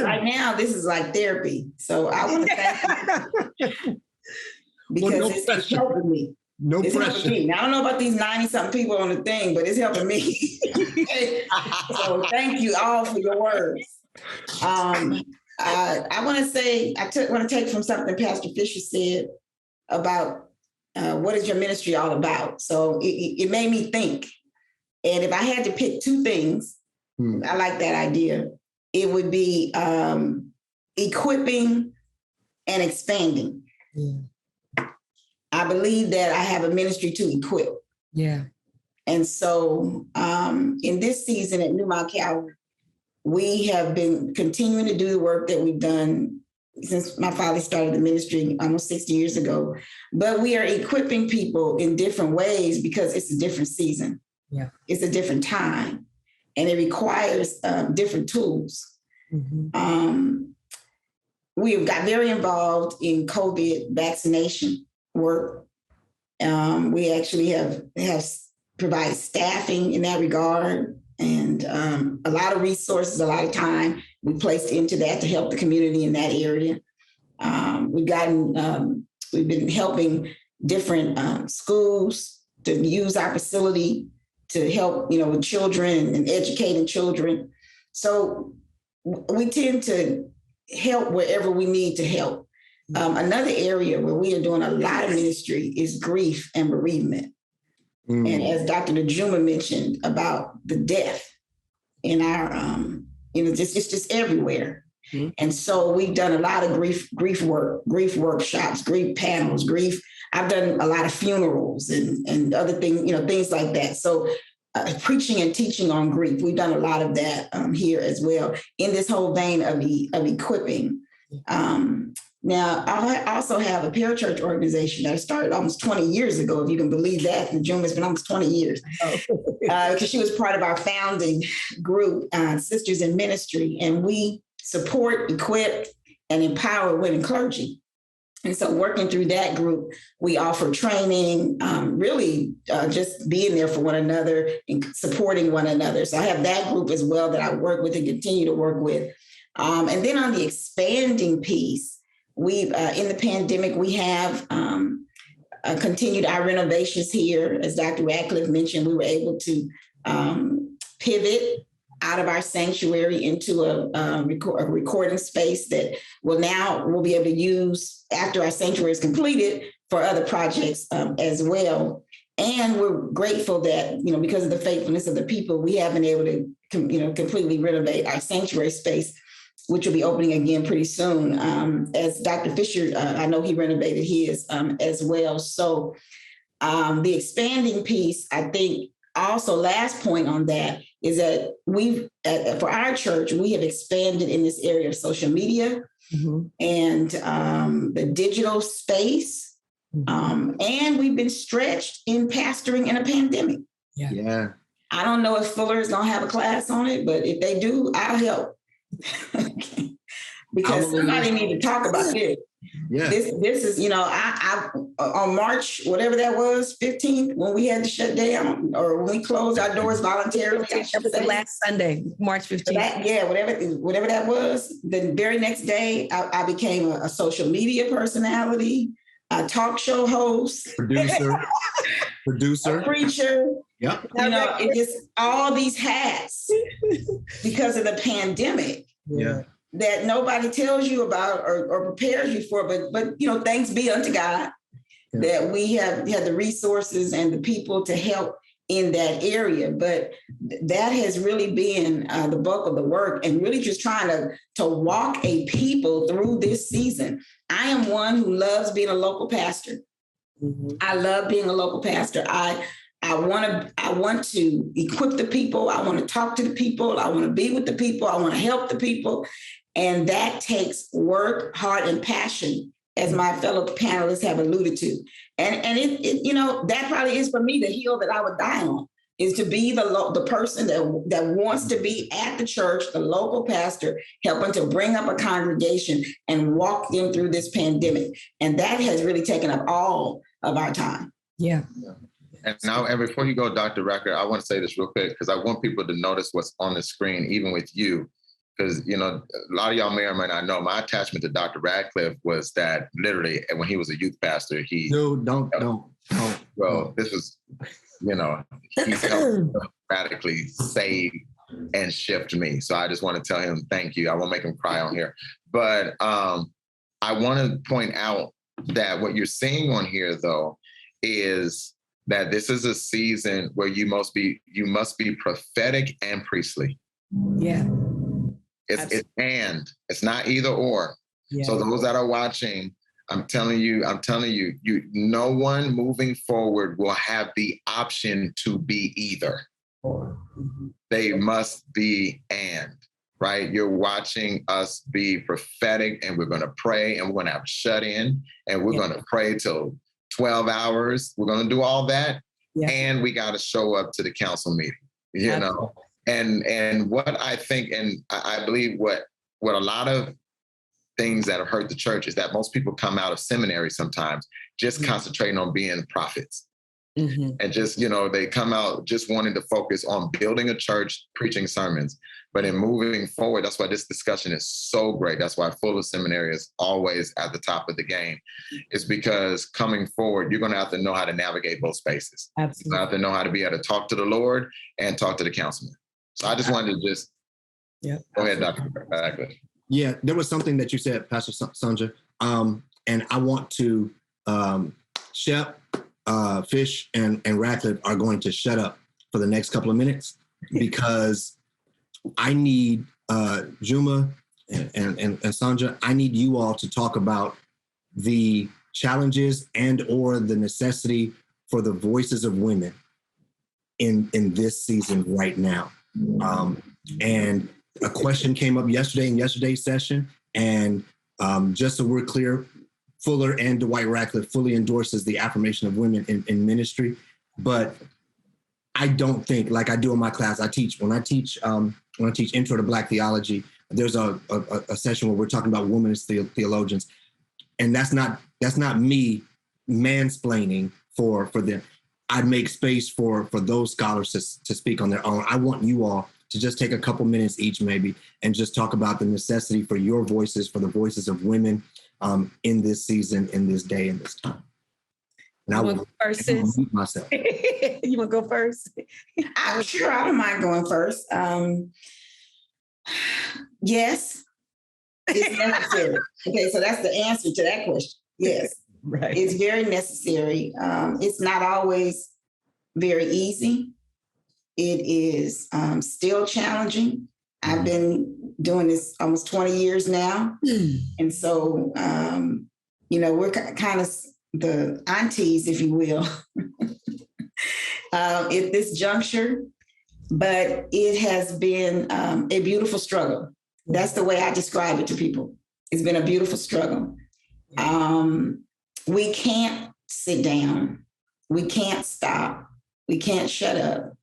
Right now, this is like therapy. So I want to thank you because it's helping me. It's helping me. Now, I don't know about these 90-something people on the thing, but it's helping me. So thank you all for your words. I want to say, want to take from something Pastor Fisher said about what is your ministry all about? So it made me think. And if I had to pick two things, I like that idea. It would be equipping and expanding. Yeah. I believe that I have a ministry to equip. Yeah. And so in this season at New Mount Calvary, we have been continuing to do the work that we've done since my father started the ministry almost 60 years ago. But we are equipping people in different ways because it's a different season. Yeah. It's a different time. And it requires different tools. Mm-hmm. We have got very involved in COVID vaccination work. We actually have provided staffing in that regard, and a lot of resources, a lot of time we placed into that to help the community in that area. We've been helping different schools to use our facility to help, with children and educating children. So we tend to help wherever we need to help. Another area where we are doing a lot of ministry is grief and bereavement. And as Dr. Najuma mentioned about the death in our, it's just everywhere. Mm-hmm. And so we've done a lot of grief workshops, grief panels, I've done a lot of funerals and other things, things like that. So preaching and teaching on grief, we've done a lot of that here as well in this whole vein of equipping. Now, I also have a parachurch organization that I started almost 20 years ago, if you can believe that. And June has been almost 20 years because she was part of our founding group, Sisters in Ministry, and we support, equip, and empower women clergy. And so working through that group, we offer training, really just being there for one another and supporting one another. So I have that group as well that I work with and continue to work with. And then on the expanding piece, we've in the pandemic, we have continued our renovations here. As Dr. Radcliffe mentioned, we were able to pivot out of our sanctuary into a recording space that we'll be able to use after our sanctuary is completed for other projects as well. And we're grateful that, because of the faithfulness of the people, we have been able to, completely renovate our sanctuary space, which will be opening again pretty soon. As Dr. Fisher, I know he renovated his as well. So the expanding piece, I think also last point on that is that for our church, we have expanded in this area of social media and the digital space. And we've been stretched in pastoring in a pandemic. Yeah. I don't know if Fuller is going to have a class on it, but if they do, I'll help. Because somebody need to talk about this. Yeah. This is, I on March, whatever that was, 15th, when we had to shut down or when we closed our doors voluntarily. That was the last Sunday, March 15th. Whatever that was. The very next day, I became a social media personality, a talk show host, producer, a preacher. Yep. It just all these hats because of the pandemic. Yeah. That nobody tells you about or prepares you for, but thanks be unto God that we have the resources and the people to help in that area. But that has really been the bulk of the work, and really just trying to walk a people through this season. I am one who loves being a local pastor. I love being a local pastor. I want to equip the people. I want to talk to the people. I want to be with the people. I want to help the people. And that takes work, heart, and passion, as my fellow panelists have alluded to. And it that probably is for me the hill that I would die on, is to be the person that wants to be at the church, the local pastor, helping to bring up a congregation and walk them through this pandemic. And that has really taken up all of our time. Yeah. And before you go, Dr. Racker, I want to say this real quick because I want people to notice what's on the screen, even with you. Because, a lot of y'all may or may not know, my attachment to Dr. Radcliffe was that literally when he was a youth pastor, don't. Well, this was, he's helped radically save and shift me. So I just want to tell him thank you. I won't make him cry on here. But I want to point out that what you're seeing on here, though, is that this is a season where you must be prophetic and priestly. Yeah. It's not either or. Yeah. So those that are watching, I'm telling you, no one moving forward will have the option to be either. They must be and, right? You're watching us be prophetic, and we're going to pray, and we're going to have a shut in, and we're going to pray till 12 hours. We're going to do all that. Yeah. And we got to show up to the council meeting, you know? And what I think, and I believe what a lot of things that have hurt the church is that most people come out of seminary sometimes just concentrating on being prophets. And just, they come out just wanting to focus on building a church, preaching sermons. But in moving forward, that's why this discussion is so great. That's why Fuller Seminary is always at the top of the game. It's because coming forward, you're going to have to know how to navigate both spaces. Absolutely. You have to know how to be able to talk to the Lord and talk to the councilman. So I just wanted to go ahead, Dr. Radcliffe. Yeah, there was something that you said, Pastor Sandra, and I want to, Shep, Fish, and Radcliffe are going to shut up for the next couple of minutes because I need Juma and Sandra, I need you all to talk about the challenges and or the necessity for the voices of women in this season right now. And a question came up yesterday in yesterday's session, and just so we're clear, Fuller and Dwight Radcliffe fully endorses the affirmation of women in ministry. But I don't think, like I do in my class, when I teach Intro to Black Theology, there's a session where we're talking about women as theologians, and that's not me mansplaining for them. I make space for those scholars to speak on their own. I want you all to just take a couple minutes each maybe and just talk about the necessity for your voices, for the voices of women in this season, in this day, in this time. And I will go first, sis? Myself. You want to go first? I'm sure I don't mind going first. Yes, it's necessary. Okay, so that's the answer to that question. Yes. Right. It's very necessary. It's not always very easy. It is still challenging. I've been doing this almost 20 years now. And so, we're kind of the aunties, if you will, at this juncture. But it has been a beautiful struggle. That's the way I describe it to people. It's been a beautiful struggle. We can't sit down. We can't stop. We can't shut up.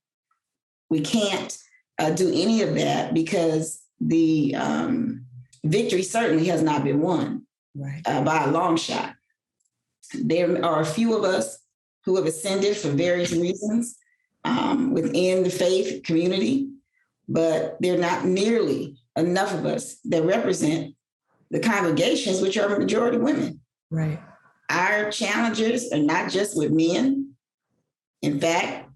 We can't do any of that because the victory certainly has not been won by a long shot. There are a few of us who have ascended for various reasons within the faith community, but there are not nearly enough of us that represent the congregations, which are a majority women. Right. Our challenges are not just with men. In fact,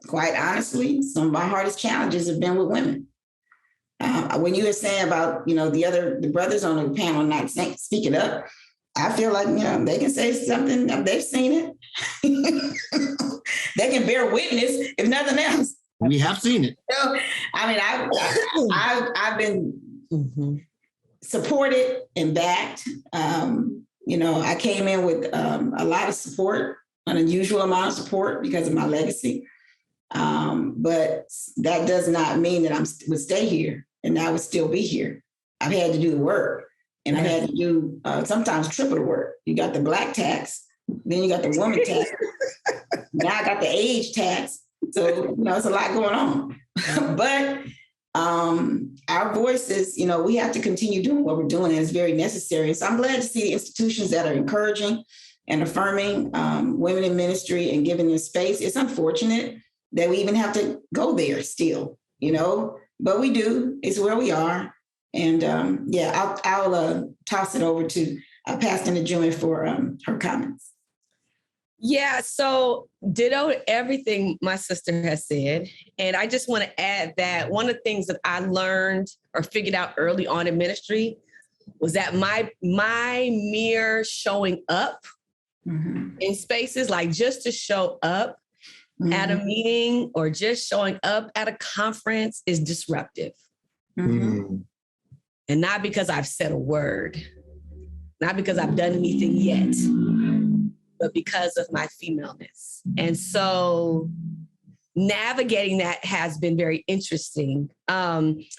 quite honestly, some of our hardest challenges have been with women. When you were saying about, the brothers on the panel not speaking up, I feel like, they can say something, they've seen it. They can bear witness, if nothing else. We have seen it. So, I've been supported and backed. I came in with a lot of support, an unusual amount of support because of my legacy. But that does not mean that I would stay here and I would still be here. I've had to do the work, and I've had to do sometimes triple the work. You got the Black tax, then you got the woman tax. Now I got the age tax. So, it's a lot going on. But our voices, we have to continue doing what we're doing, and it's very necessary. So I'm glad to see the institutions that are encouraging and affirming women in ministry and giving them space. It's unfortunate that we even have to go there still, but we do. It's where we are. And I'll toss it over to Pastor Najumi for her comments. Yeah, so ditto everything my sister has said. And I just want to add that one of the things that I learned or figured out early on in ministry was that my mere showing up in spaces, like just to show up at a meeting or just showing up at a conference is disruptive. Mm. And not because I've said a word, not because I've done anything yet, but because of my femaleness. And so navigating that has been very interesting,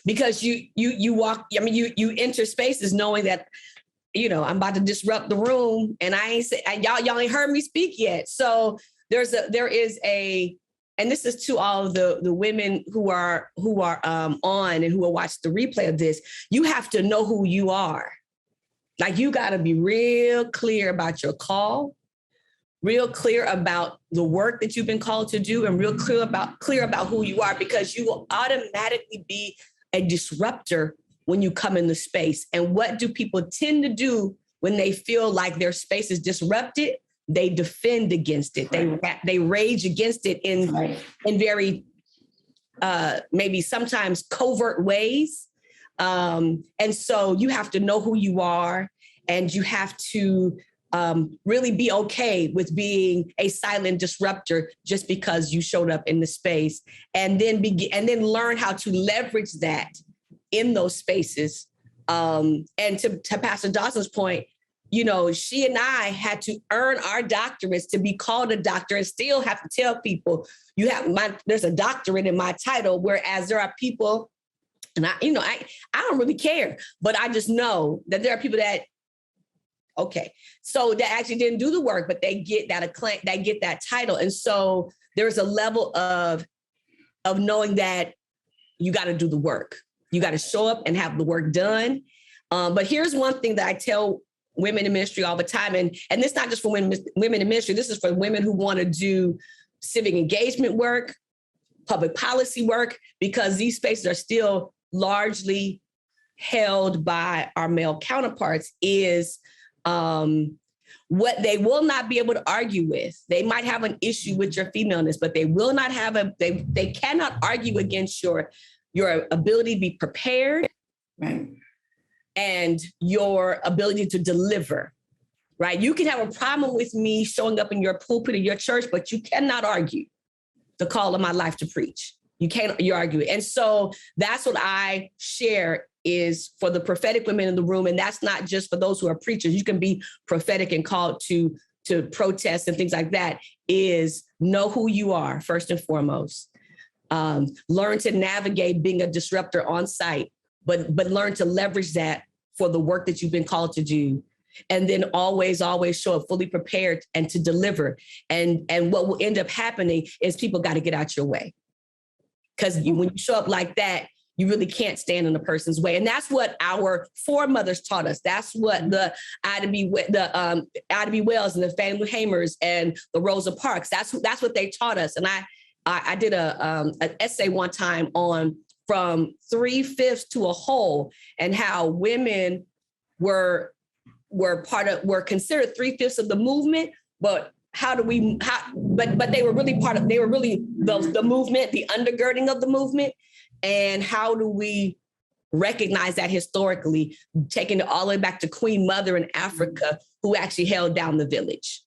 because you walk, I mean, you enter spaces knowing that, you know, I'm about to disrupt the room, and I ain't say, y'all ain't heard me speak yet. So there is a, and this is to all of the women who are on and who will watch the replay of this. You have to know who you are. Like, you got to be real clear about your call, real clear about the work that you've been called to do, and real clear about who you are, because you will automatically be a disruptor when you come in the space. And what do people tend to do when they feel like their space is disrupted? They defend against it. They rage against it in very maybe sometimes covert ways. And so you have to know who you are, and you have to really be okay with being a silent disruptor just because you showed up in the space, and then learn how to leverage that in those spaces. And to Pastor Dawson's point, you know, she and I had to earn our doctorates to be called a doctor, and still have to tell people there's a doctorate in my title, whereas there are people, and I don't really care, but I just know that there are people that, so that actually didn't do the work, but they get that acclaim, they get that title. And so there's a level of knowing that you got to do the work. You got to show up and have the work done. But here's one thing that I tell women in ministry all the time, and this is not just for women in ministry, this is for women who want to do civic engagement work, public policy work, because these spaces are still largely held by our male counterparts, is what they will not be able to argue with. They might have an issue with your femaleness, but they will not have they cannot argue against your ability to be prepared, right, and your ability to deliver, right? You can have a problem with me showing up in your pulpit of your church, but you cannot argue the call of my life to preach. You argue it. And so that's what I share, is for the prophetic women in the room. And that's not just for those who are preachers. You can be prophetic and called to protest and things like that, is know who you are first and foremost. Learn to navigate being a disruptor on site, but learn to leverage that for the work that you've been called to do. And then always show up fully prepared and to deliver. And what will end up happening is people got to get out your way. Because when you show up like that, you really can't stand in a person's way. And that's what our foremothers taught us. That's what the Ida B. Wells and the Fannie Lou Hamers and the Rosa Parks, that's what they taught us. And I did an essay one time on from 3/5 to a whole, and how women were considered 3/5 of the movement, but but they were really the movement, the undergirding of the movement. And how do we recognize that historically, taking it all the way back to Queen Mother in Africa, who actually held down the village?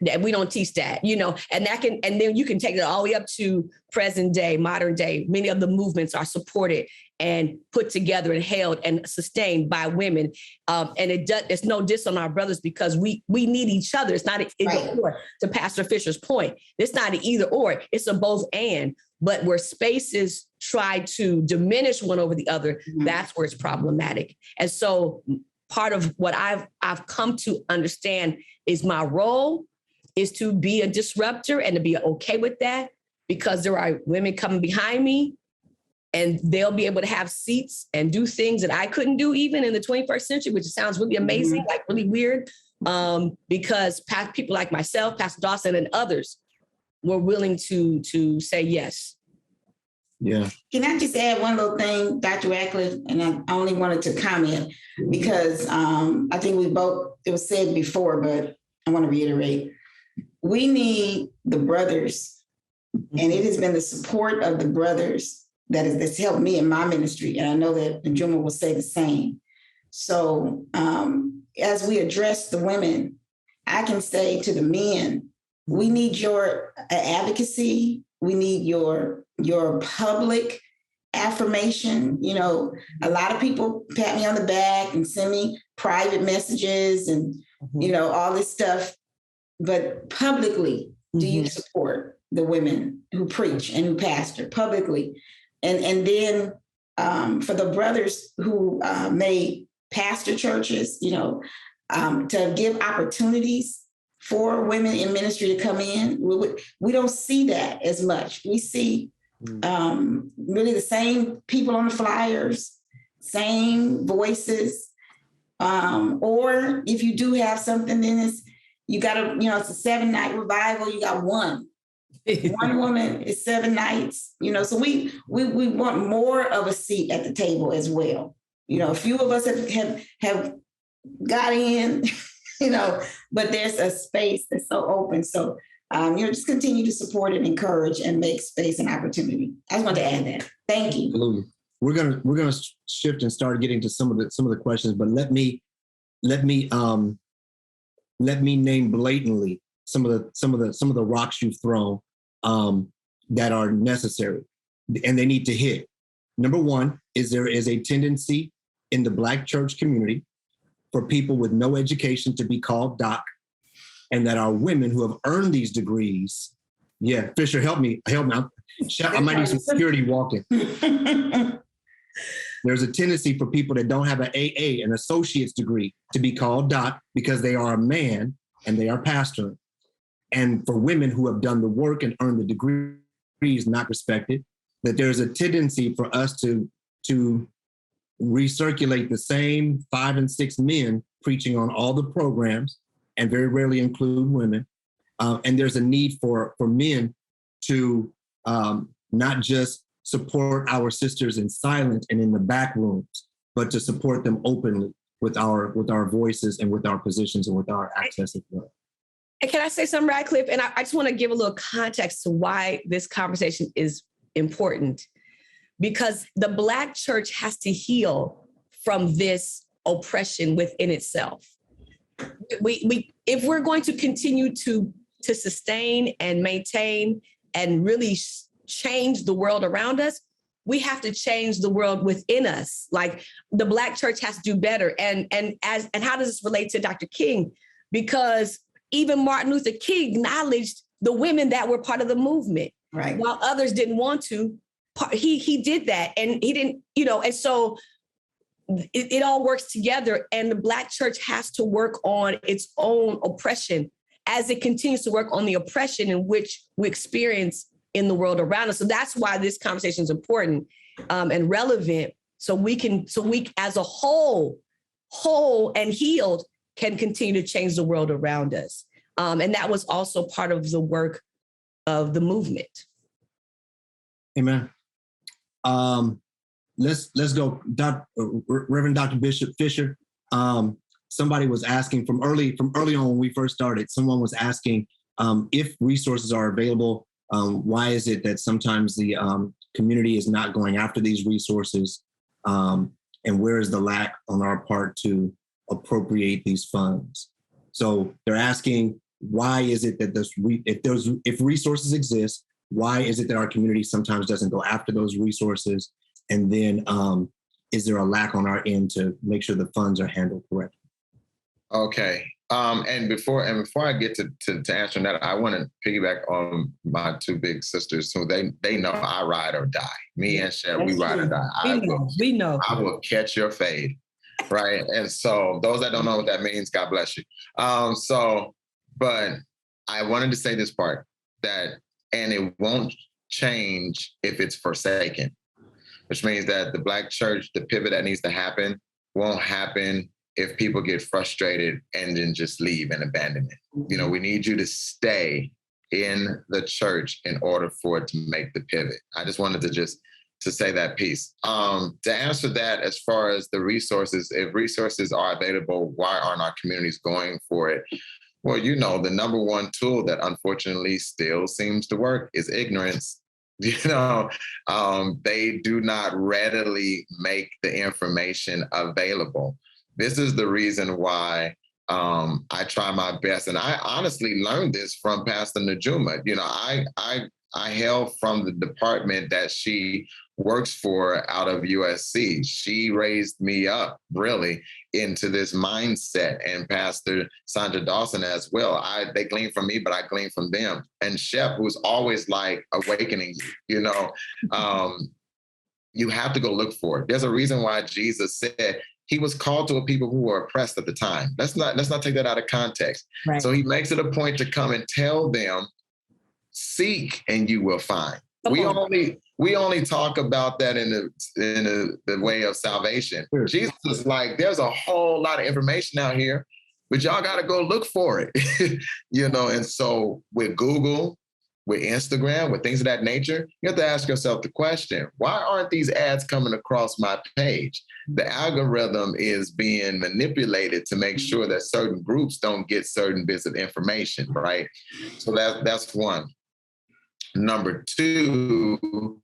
That we don't teach that, you know, and then you can take it all the way up to present day, modern day. Many of the movements are supported and put together and held and sustained by women. And it's no diss on our brothers, because we need each other. It's not an either or, to Pastor Fisher's point. It's not an either or, it's a both and. But where spaces try to diminish one over the other, that's where it's problematic. And so part of what I've come to understand is my role is to be a disruptor and to be okay with that, because there are women coming behind me, and they'll be able to have seats and do things that I couldn't do even in the 21st century, which sounds really amazing, like really weird, because people like myself, Pastor Dawson, and others were willing to say yes. Yeah. Can I just add one little thing, Dr. Ratcliffe? And I only wanted to comment because I think it was said before, but I want to reiterate. We need the brothers, and it has been the support of the brothers that's helped me in my ministry. And I know that Najuma will say the same. So as we address the women, I can say to the men, we need your advocacy. We need your public affirmation. You know, a lot of people pat me on the back and send me private messages and, you know, all this stuff. But publicly, do you support the women who preach and who pastor publicly? And then for the brothers who may pastor churches, you know, to give opportunities for women in ministry to come in. We don't see that as much. We see really the same people on the flyers, same voices. Or if you do have something, then you got to, you know, it's a 7-night revival. You got one woman is 7 nights, you know, so we want more of a seat at the table as well. You know, a few of us have got in, you know, but there's a space that's so open. So, you know, just continue to support and encourage and make space and opportunity. I just want to add that. Thank you. Absolutely. We're gonna shift and start getting to some of the questions, but let me name blatantly some of the rocks you've thrown that are necessary, and they need to hit. Number one is there is a tendency in the Black church community for people with no education to be called doc, and that are women who have earned these degrees. Yeah, Fisher, help me. I might need some security walking. There's a tendency for people that don't have an AA, an associate's degree, to be called doc because they are a man and they are pastoring. And for women who have done the work and earned the degrees not respected, that there's a tendency for us to recirculate the same 5 and 6 men preaching on all the programs and very rarely include women. And there's a need for men to not just support our sisters in silence and in the back rooms, but to support them openly with our voices and with our positions and with our access as well. And can I say something, Radcliffe? And I just want to give a little context to why this conversation is important. Because the Black church has to heal from this oppression within itself. If we're going to continue to sustain and maintain and really change the world around us, we have to change the world within us. Like the Black church has to do better. And how does this relate to Dr. King? Because even Martin Luther King acknowledged the women that were part of the movement, right? While others didn't want to. He did that, and he didn't, you know, and so it all works together. And the Black church has to work on its own oppression as it continues to work on the oppression in which we experience in the world around us. So that's why this conversation is important and relevant. So we as a whole and healed can continue to change the world around us. And that was also part of the work of the movement. Amen. Let's go, Reverend Dr. Bishop Fisher. Somebody was asking from early on when we first started. Someone was asking if resources are available. Why is it that sometimes the community is not going after these resources, and where is the lack on our part to appropriate these funds? So they're asking, why is it that if resources exist, why is it that our community sometimes doesn't go after those resources? And then is there a lack on our end to make sure the funds are handled correctly? Okay. And before I get to answering that, I want to piggyback on my 2 big sisters, who they know I ride or die. Me and Shep, we ride or die. We know. I will catch your fade, right? And so those that don't know what that means, God bless you. But I wanted to say this part, that, and it won't change if it's forsaken, which means that the Black church, the pivot that needs to happen, won't happen if people get frustrated and then just leave and abandon it. You know, we need you to stay in the church in order for it to make the pivot. I just wanted to say that piece. To answer that, as far as the resources, if resources are available, why aren't our communities going for it? Well, you know, the number one tool that unfortunately still seems to work is ignorance. You know, they do not readily make the information available. This is the reason why I try my best, and I honestly learned this from Pastor Najuma. You know, I hail from the department that she works for out of USC. She raised me up really into this mindset, and Pastor Sandra Dawson as well. They glean from me, but I glean from them. And Shep, who's always like awakening you, you have to go look for it. There's a reason why Jesus said he was called to a people who were oppressed at the time. Let's not take that out of context. Right. So he makes it a point to come and tell them, seek and you will find. We only talk about that in the way of salvation. Sure. Jesus is like, there's a whole lot of information out here, but y'all got to go look for it. And so with Google, with Instagram, with things of that nature, you have to ask yourself the question, why aren't these ads coming across my page? The algorithm is being manipulated to make sure that certain groups don't get certain bits of information, right? So that's one. Number two,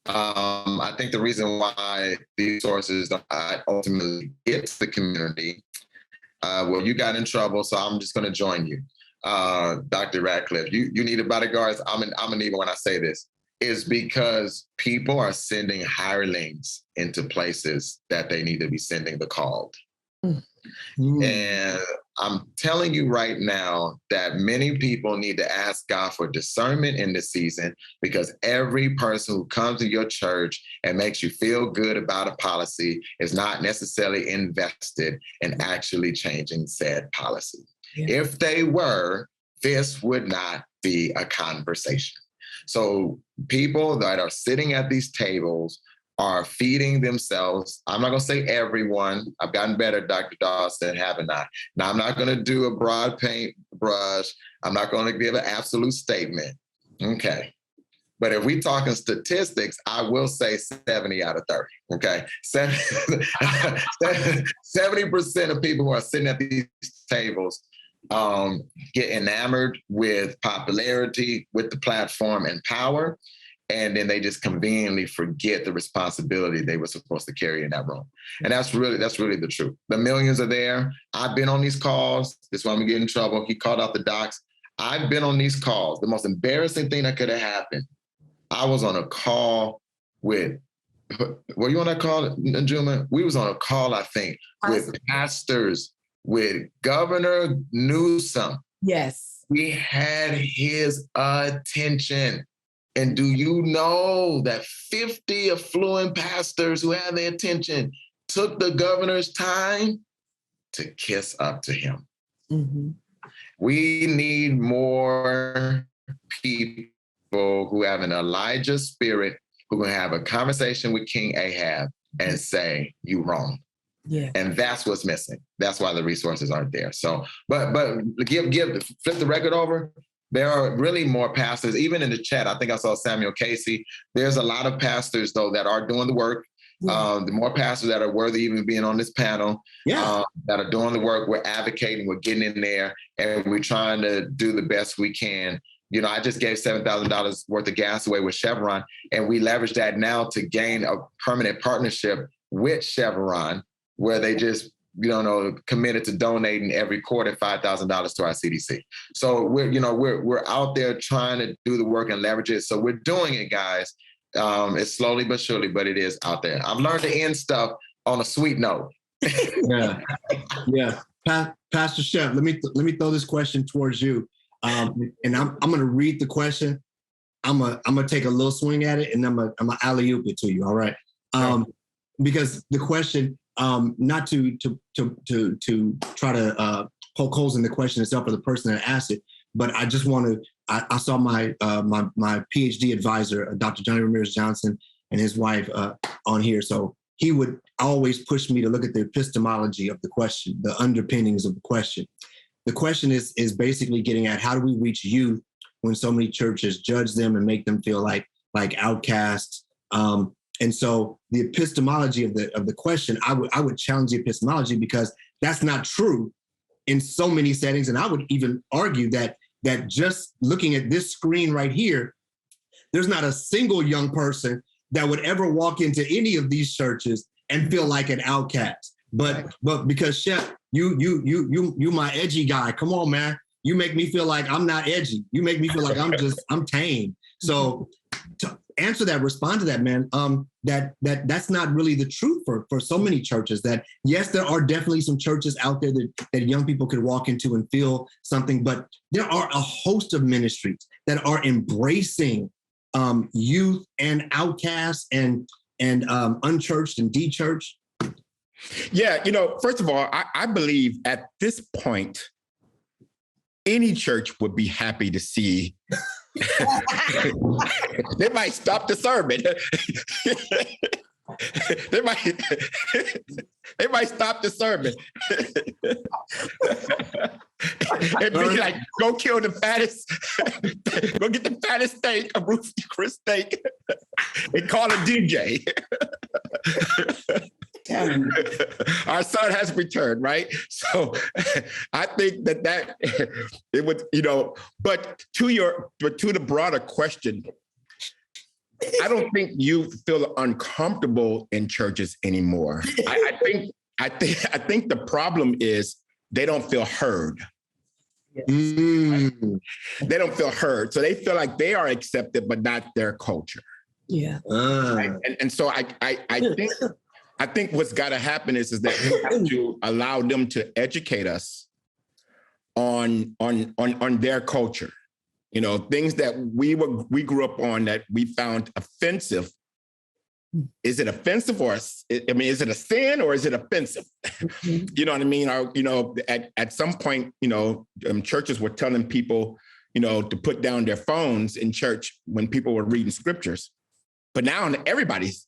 I think the reason why these sources don't ultimately get to the community, you got in trouble, so I'm just going to join you. Dr. Radcliffe, you need a bodyguard. I'm gonna need when I say this, is because people are sending hirelings into places that they need to be sending the called. And I'm telling you right now that many people need to ask God for discernment in this season, because every person who comes to your church and makes you feel good about a policy is not necessarily invested in actually changing said policy. Yeah. If they were, this would not be a conversation. So people that are sitting at these tables are feeding themselves. I'm not going to say everyone. I've gotten better, Dr. Dawson, haven't I? Now, I'm not going to do a broad paintbrush. I'm not going to give an absolute statement. Okay. But if we're talking statistics, I will say 70 out of 30, okay? 70% of people who are sitting at these tables get enamored with popularity, with the platform and power, and then they just conveniently forget the responsibility they were supposed to carry in that room. And that's really the truth. The millions are there. I've been on these calls. This is why I'm getting in trouble. He called out the docs. I've been on these calls. The most embarrassing thing that could have happened, I was on a call with, were you on that call, Najuma? We was on a call, I think, with pastors, with Governor Newsom. Yes. We had his attention. And do you know that 50 affluent pastors who had their attention took the governor's time to kiss up to him? Mm-hmm. We need more people who have an Elijah spirit, who can have a conversation with King Ahab and say, you wrong. Yeah. And that's what's missing. That's why the resources aren't there. So, but flip the record over. There are really more pastors, even in the chat. I think I saw Samuel Casey. There's a lot of pastors, though, that are doing the work. Yeah. The more pastors that are worthy even being on this panel, that are doing the work, we're advocating, we're getting in there, and we're trying to do the best we can. I just gave $7,000 worth of gas away with Chevron, and we leverage that now to gain a permanent partnership with Chevron, where they just committed to donating every quarter $5,000 to our CDC. So we're out there trying to do the work and leverage it. So we're doing it, guys. It's slowly but surely, but it is out there. I've learned to end stuff on a sweet note. Yeah. Pastor Shep, let me throw this question towards you. And I'm going to read the question. I'm gonna take a little swing at it, and I'm gonna alley-oop it to you. All right. Because the question, not to try to poke holes in the question itself or the person that asked it, but I just want to. I saw my PhD advisor, Dr. Johnny Ramirez Johnson, and his wife on here. So he would always push me to look at the epistemology of the question, the underpinnings of the question. The question is basically getting at, how do we reach youth when so many churches judge them and make them feel like outcasts? And so the epistemology of the question, I would challenge the epistemology, because that's not true in so many settings. And I would even argue that just looking at this screen right here, there's not a single young person that would ever walk into any of these churches and feel like an outcast. but because Shep, you my edgy guy. Come on, man. You make me feel like I'm not edgy. You make me feel like I'm tame. So to answer that, respond to that, man. That's not really the truth for so many churches. That yes, there are definitely some churches out there that young people could walk into and feel something, but there are a host of ministries that are embracing youth and outcasts and unchurched and de-churched. Yeah, first of all, I believe at this point, any church would be happy to see. They might stop the sermon. They might stop the sermon. And be like, go kill the fattest, go get the fattest steak, a Ruth's Chris steak, and call a DJ. Our son has returned, right? So I think that it would, but to the broader question, I don't think you feel uncomfortable in churches anymore. I think the problem is they don't feel heard. Mm. They don't feel heard. So they feel like they are accepted, but not their culture. Yeah. Right? And so I think what's got to happen is that we have to allow them to educate us on their culture. Things that we grew up on that we found offensive. Is it offensive is it a sin or is it offensive? You know what I mean? Or, at some point, churches were telling people, to put down their phones in church when people were reading scriptures. But now everybody's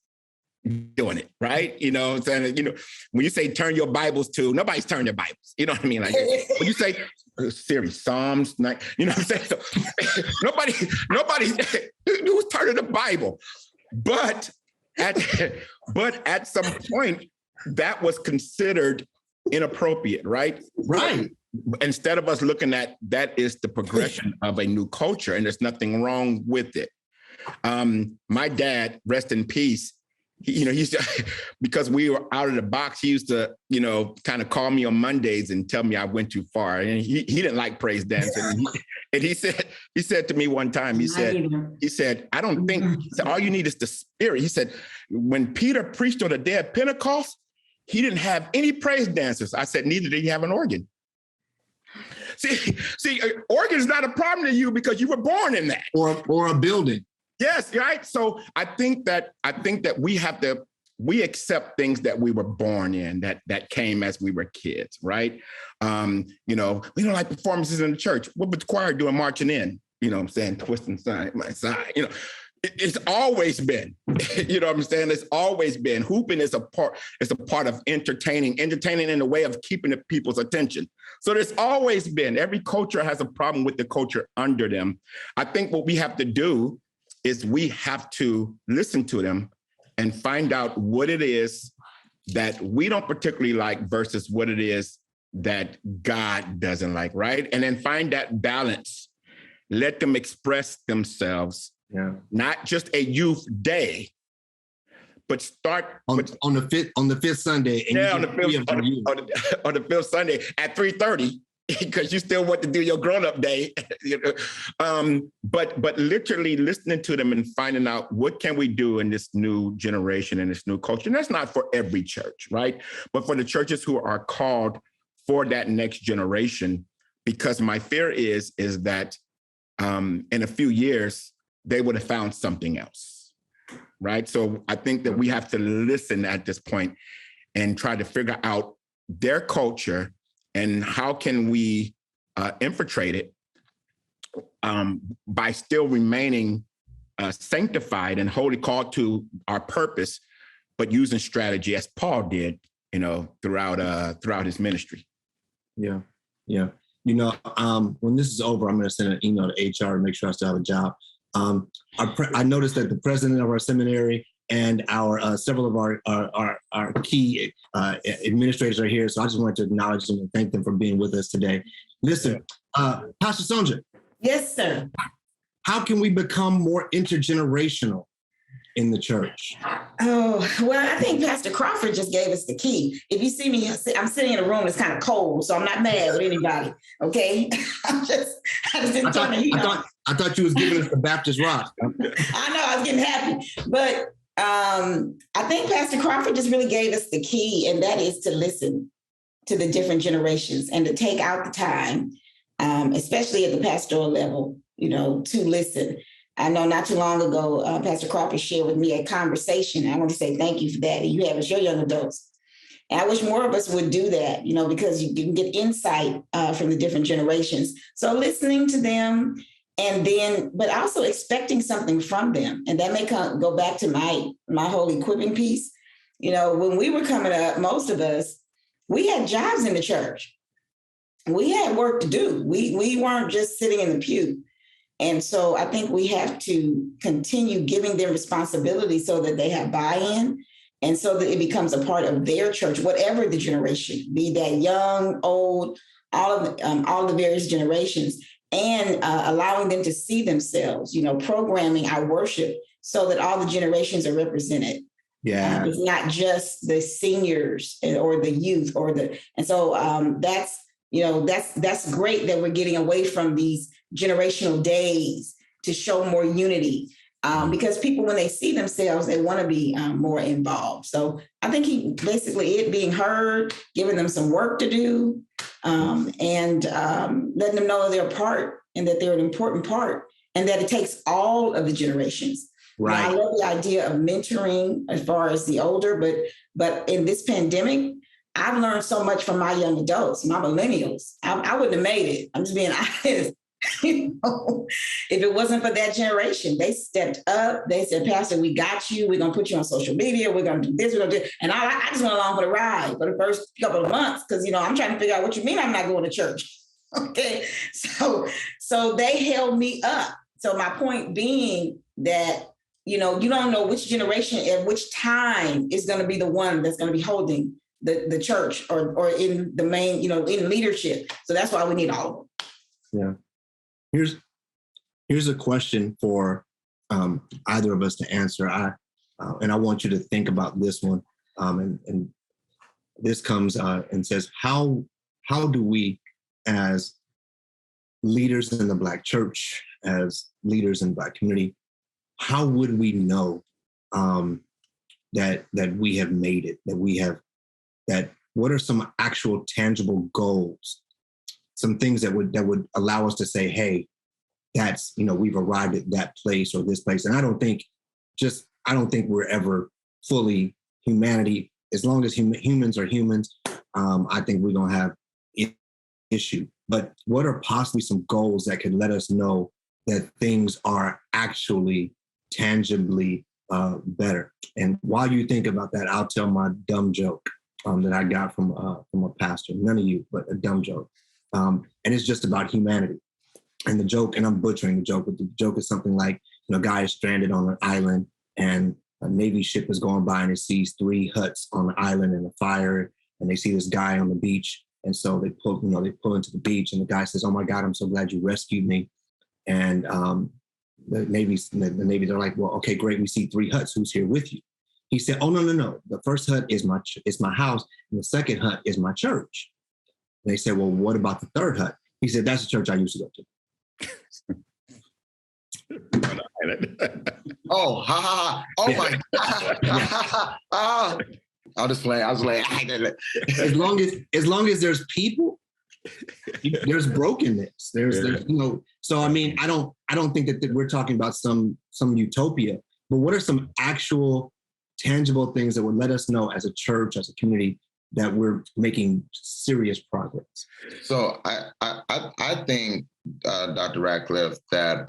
doing it, right? When you say turn your Bibles to, nobody's turning their Bibles. You know what I mean? Like when you say Siri, Psalms, you know what I'm saying? So, nobody who's turning the Bible. But at some point, that was considered inappropriate, right? Right. Instead of us looking at that is the progression of a new culture, and there's nothing wrong with it. My dad, rest in peace, he because we were out of the box, he used to, kind of call me on Mondays and tell me I went too far. And he didn't like praise dancing. And he said to me one time, he said, I don't think, all you need is the Spirit. He said, when Peter preached on the day of Pentecost, he didn't have any praise dancers. I said, neither did he have an organ. See, organ is not a problem to you because you were born in that. Or a building. Yes, right. So I think that we accept things that we were born in, that came as we were kids, right? We don't like performances in the church. What was the choir doing marching in? I'm saying, twisting side, my side. It's always been. You know what I'm saying? It's always been. Hooping is a part of entertaining in a way of keeping the people's attention. So there's always been. Every culture has a problem with the culture under them. I think what we have to do is we have to listen to them and find out what it is that we don't particularly like versus what it is that God doesn't like, right? And then find that balance. Let them express themselves. Yeah. Not just a youth day, but start on the fifth Sunday. And on the fifth Sunday at 3:30. Because you still want to do your grown-up day, but literally listening to them and finding out what can we do in this new generation and this new culture. And that's not for every church, right? But for the churches who are called for that next generation, because my fear is that in a few years, they would have found something else, right? So I think that we have to listen at this point and try to figure out their culture and how can we infiltrate it by still remaining sanctified and wholly called to our purpose, but using strategy as Paul did, throughout his ministry. Yeah. When this is over, I'm going to send an email to HR to make sure I still have a job. I noticed that the president of our seminary and our several of our key administrators are here. So I just wanted to acknowledge them and thank them for being with us today. Listen, Pastor Sonja. Yes, sir. How can we become more intergenerational in the church? Oh, well, I think Pastor Crawford just gave us the key. If you see me, I'm sitting in a room that's kind of cold, so I'm not mad with anybody. Okay. I just didn't turn the heat on. I thought you was giving us the Baptist rock. I know, I was getting happy. But I think Pastor Crawford just really gave us the key, and that is to listen to the different generations and to take out the time, especially at the pastoral level, to listen. I know not too long ago, Pastor Crawford shared with me a conversation. I want to say thank you for that. You have as your young adults. And I wish more of us would do that, because you can get insight from the different generations. So listening to them, and then, but also expecting something from them. And that may go back to my whole equipping piece. When we were coming up, most of us, we had jobs in the church. We had work to do. We weren't just sitting in the pew. And so I think we have to continue giving them responsibility so that they have buy-in and so that it becomes a part of their church, whatever the generation, be that young, old, all of the various generations, and allowing them to see themselves, programming our worship so that all the generations are represented. Yeah. It's not just the seniors or the youth and so that's great that we're getting away from these generational days to show more unity because people, when they see themselves, they want to be more involved. So I think it being heard, giving them some work to do, and letting them know they're a part and that they're an important part and that it takes all of the generations. Right. Now, I love the idea of mentoring as far as the older, but in this pandemic, I've learned so much from my young adults, my millennials. I wouldn't have made it. I'm just being honest. If it wasn't for that generation, they stepped up. They said, Pastor, we got you. We're going to put you on social media. We're going to do this. We're going to do. And I just went along for the ride for the first couple of months because, I'm trying to figure out what you mean I'm not going to church. Okay. So they held me up. So my point being that, you don't know which generation at which time is going to be the one that's going to be holding the church or in the main, in leadership. So that's why we need all of them. Yeah. Here's a question for either of us to answer. And I want you to think about this one. And this comes and says, how do we, as leaders in the Black church, as leaders in the Black community, how would we know that we have made it, that what are some actual tangible goals, some things that would allow us to say, hey, that's, we've arrived at that place or this place. And I don't think we're ever fully humanity. As long as humans are humans, I think we're going to have issue. But what are possibly some goals that could let us know that things are actually tangibly better? And while you think about that, I'll tell my dumb joke that I got from a pastor. None of you, but a dumb joke. And it's just about humanity. And the joke, and I'm butchering the joke, but the joke is something like, a guy is stranded on an island and a Navy ship is going by and it sees 3 huts on the island and a fire, and they see this guy on the beach. And so they pull into the beach, and the guy says, "Oh my God, I'm so glad you rescued me." And the Navy, they're like, "Well, okay, great. We see 3 huts. Who's here with you?" He said, "Oh, no. The first hut is my house, and the second hut is my church." And they said, "Well, what about the third hut?" He said, "That's the church I used to go to." Oh, ha ha ha! Oh my God! I'll just play. I was like, as long as there's people, there's brokenness. There's So I mean, I don't think that we're talking about some utopia. But what are some actual tangible things that would let us know as a church, as a community, that we're making serious progress? So I think, Dr. Ratcliffe, that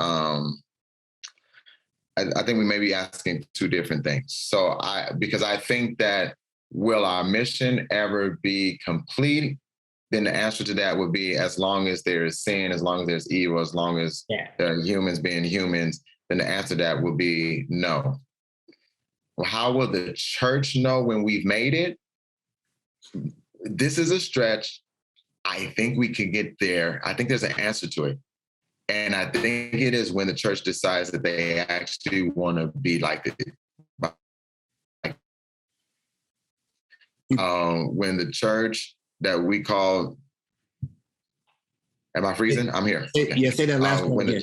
I think we may be asking 2 different things. So because I think that, will our mission ever be complete? Then the answer to that would be, as long as there is sin, as long as there's evil, as long as there are humans being humans, then the answer to that would be no. Well, how will the church know when we've made it? This is a stretch. I think we can get there. I think there's an answer to it. And I think it is when the church decides that they actually want to be like When the church that we call, am I freezing? I'm here. Yeah, say that last one When again.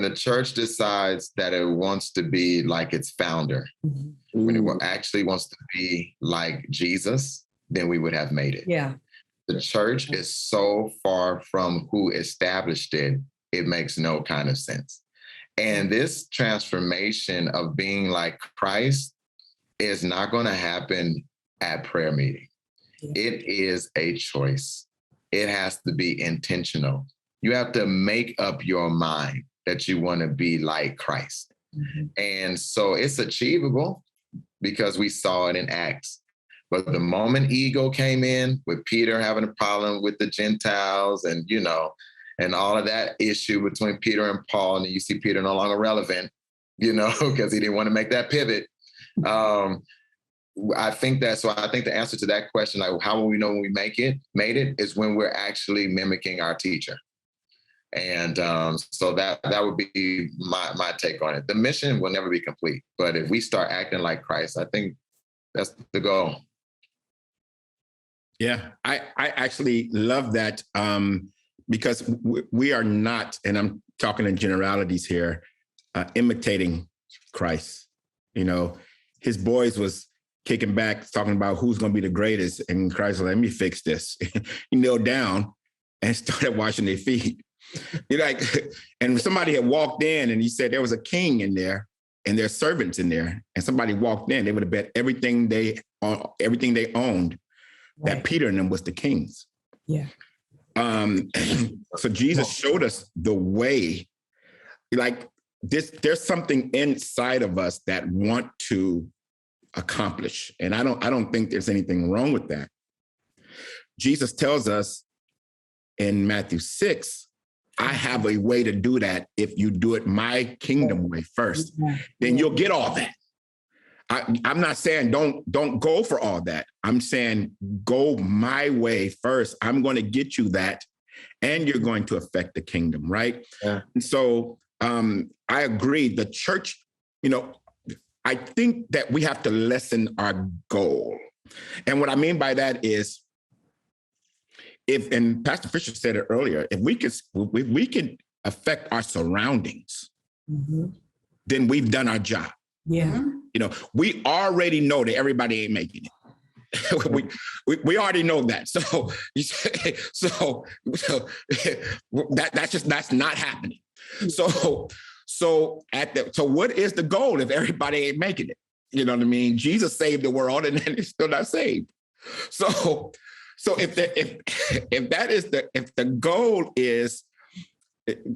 the church decides that it wants to be like its founder, when it actually wants to be like Jesus, then we would have made it. Yeah. The church is so far from who established it, it makes no kind of sense. And this transformation of being like Christ is not going to happen at prayer meeting. Yeah. It is a choice. It has to be intentional. You have to make up your mind that you want to be like Christ. And so it's achievable because we saw it in Acts. But the moment ego came in with Peter having a problem with the Gentiles and, and all of that issue between Peter and Paul, and you see Peter no longer relevant, because he didn't want to make that pivot. I think the answer to that question, like how will we know when we made it, is when we're actually mimicking our teacher. And so that would be my take on it. The mission will never be complete, but if we start acting like Christ, I think that's the goal. Yeah, I actually love that because we are not, and I'm talking in generalities here, imitating Christ. His boys was kicking back, talking about who's going to be the greatest, and Christ was like, let me fix this. He knelt down and started washing their feet. And somebody had walked in and he said there was a king in there and there's servants in there, and somebody walked in, they would have bet everything they owned that Peter and them was the kings. Yeah. So Jesus showed us the way, like there's something inside of us that want to accomplish. And I don't think there's anything wrong with that. Jesus tells us in Matthew 6, I have a way to do that. If you do it my kingdom way first, then you'll get all that. I'm not saying don't go for all that. I'm saying go my way first. I'm going to get you that, and you're going to affect the kingdom, right? Yeah. And so I agree. The church, I think that we have to lessen our goal. And what I mean by that is, and Pastor Fisher said it earlier, if we can affect our surroundings, then we've done our job. Yeah. We already know that everybody ain't making it. we already know that. So that's not happening. So what is the goal if everybody ain't making it? You know what I mean? Jesus saved the world and then it's still not saved. So if the goal is,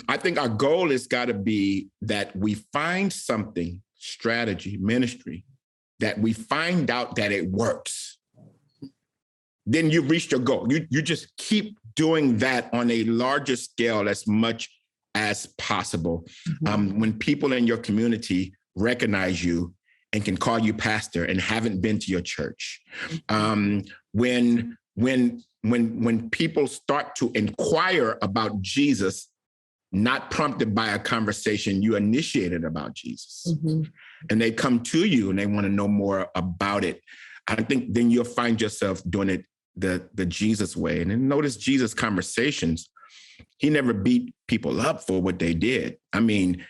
I think our goal has got to be that we find something, strategy, ministry, that we find out that it works. Then you've reached your goal. You just keep doing that on a larger scale as much as possible. When people in your community recognize you and can call you pastor and haven't been to your church, when people start to inquire about Jesus, not prompted by a conversation you initiated about Jesus, and they come to you and they want to know more about it, I think then you'll find yourself doing it the Jesus way. And then notice Jesus' conversations, he never beat people up for what they did. I mean,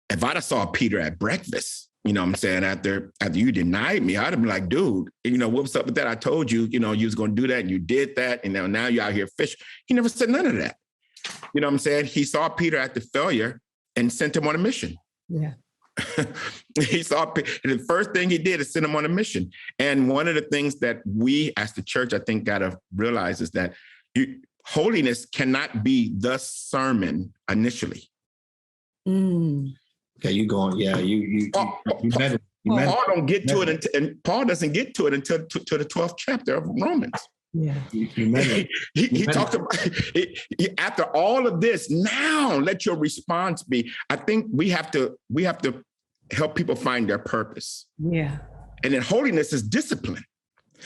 if I'd have saw Peter at breakfast, you know what I'm saying, after you denied me, I'd have been like, dude, what's up with that? I told you, you was going to do that and you did that. And now you're out here fishing. He never said none of that. You know what I'm saying? He saw Peter at the failure and sent him on a mission. Yeah. The first thing he did is send him on a mission. And one of the things that we as the church, I think, got to realize is that holiness cannot be the sermon initially. Okay, you going? Yeah, you met it. Paul don't get to it, and Paul doesn't get to it until to the 12th chapter of Romans. Yeah, you met it. He talks about after all of this. Now, let your response be. I think we have to help people find their purpose. Yeah, and then holiness is discipline.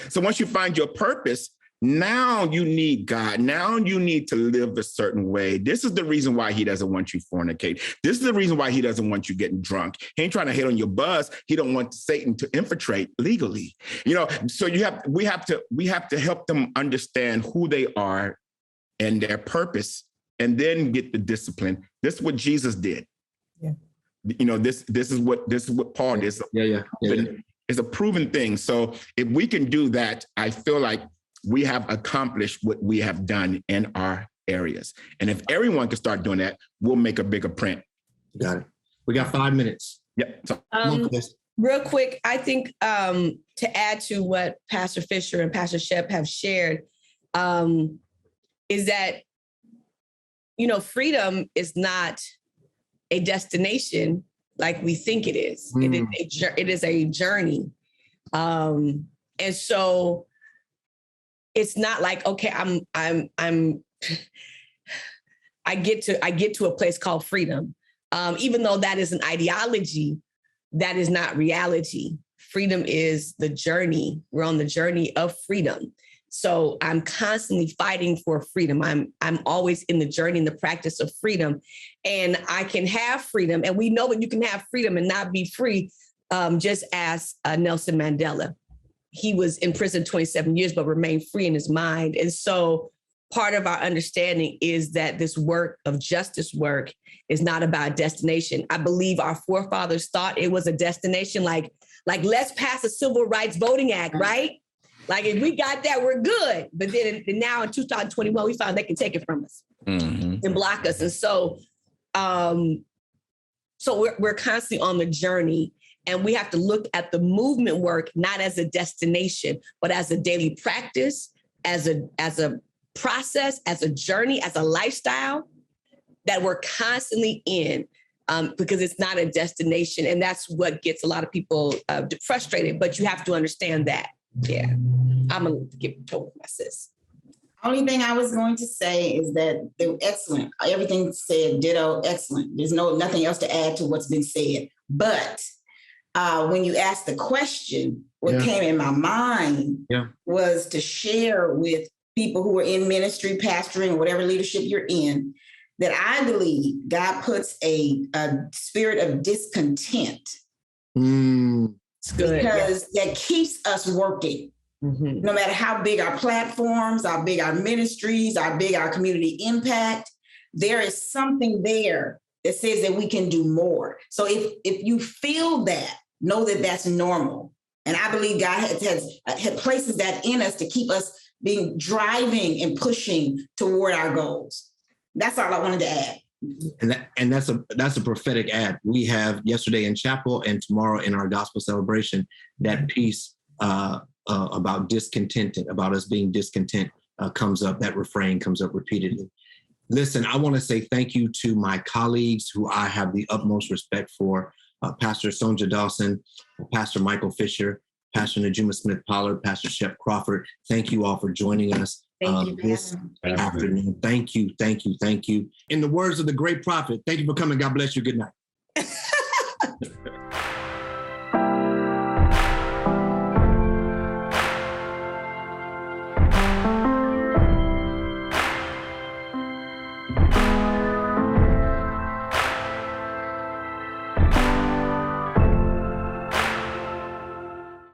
So once you find your purpose, Now you need God. Now you need to live a certain way. This is the reason why he doesn't want you fornicate. This is the reason why he doesn't want you getting drunk. He ain't trying to hit on your buzz. He don't want Satan to infiltrate legally. So we have to help them understand who they are and their purpose, and then get the discipline. This is what Jesus did. Yeah. This is what Paul did. Yeah. It's a proven thing. So if we can do that, I feel like we have accomplished what we have done in our areas. And if everyone can start doing that, we'll make a bigger print. Got it. We got 5 minutes. Yep. So, Real quick, I think to add to what Pastor Fisher and Pastor Shep have shared, is that, freedom is not a destination like we think it is. It is a journey. And so it's not like, okay, I get to a place called freedom. Even though that is an ideology, that is not reality. Freedom is the journey. We're on the journey of freedom. So I'm constantly fighting for freedom. I'm always in the journey and the practice of freedom. And I can have freedom. And we know that you can have freedom and not be free, just as Nelson Mandela. He was in prison 27 years, but remained free in his mind. And so part of our understanding is that this work of justice work is not about destination. I believe our forefathers thought it was a destination, like let's pass a Civil Rights Voting Act, right? Like if we got that, we're good. But then now in 2021, we found they can take it from us and block us. And so, we're constantly on the journey. And we have to look at the movement work, not as a destination, but as a daily practice, as a process, as a journey, as a lifestyle that we're constantly in, because it's not a destination. And that's what gets a lot of people frustrated, but you have to understand that. Yeah, I'm going to give told my sis. Only thing I was going to say is that they were excellent. Everything said, ditto, excellent. There's nothing else to add to what's been said. But when you asked the question, what came in my mind was to share with people who are in ministry, pastoring, or whatever leadership you're in, that I believe God puts a spirit of discontent. It's good. Because that keeps us working. No matter how big our platforms, how big our ministries, how big our community impact, there is something there that says that we can do more. So if you feel that, know that that's normal. And I believe God has places that in us to keep us being driving and pushing toward our goals. That's all I wanted to add. And that's a prophetic ad. We have yesterday in chapel and tomorrow in our gospel celebration, that piece about discontented, about us being discontent comes up, that refrain comes up repeatedly. Listen, I want to say thank you to my colleagues who I have the utmost respect for, Pastor Sonja Dawson, Pastor Michael Fisher, Pastor Najuma Smith Pollard, Pastor Shep Crawford. Thank you all for joining us this afternoon. Thank you. In the words of the great prophet, thank you for coming. God bless you. Good night.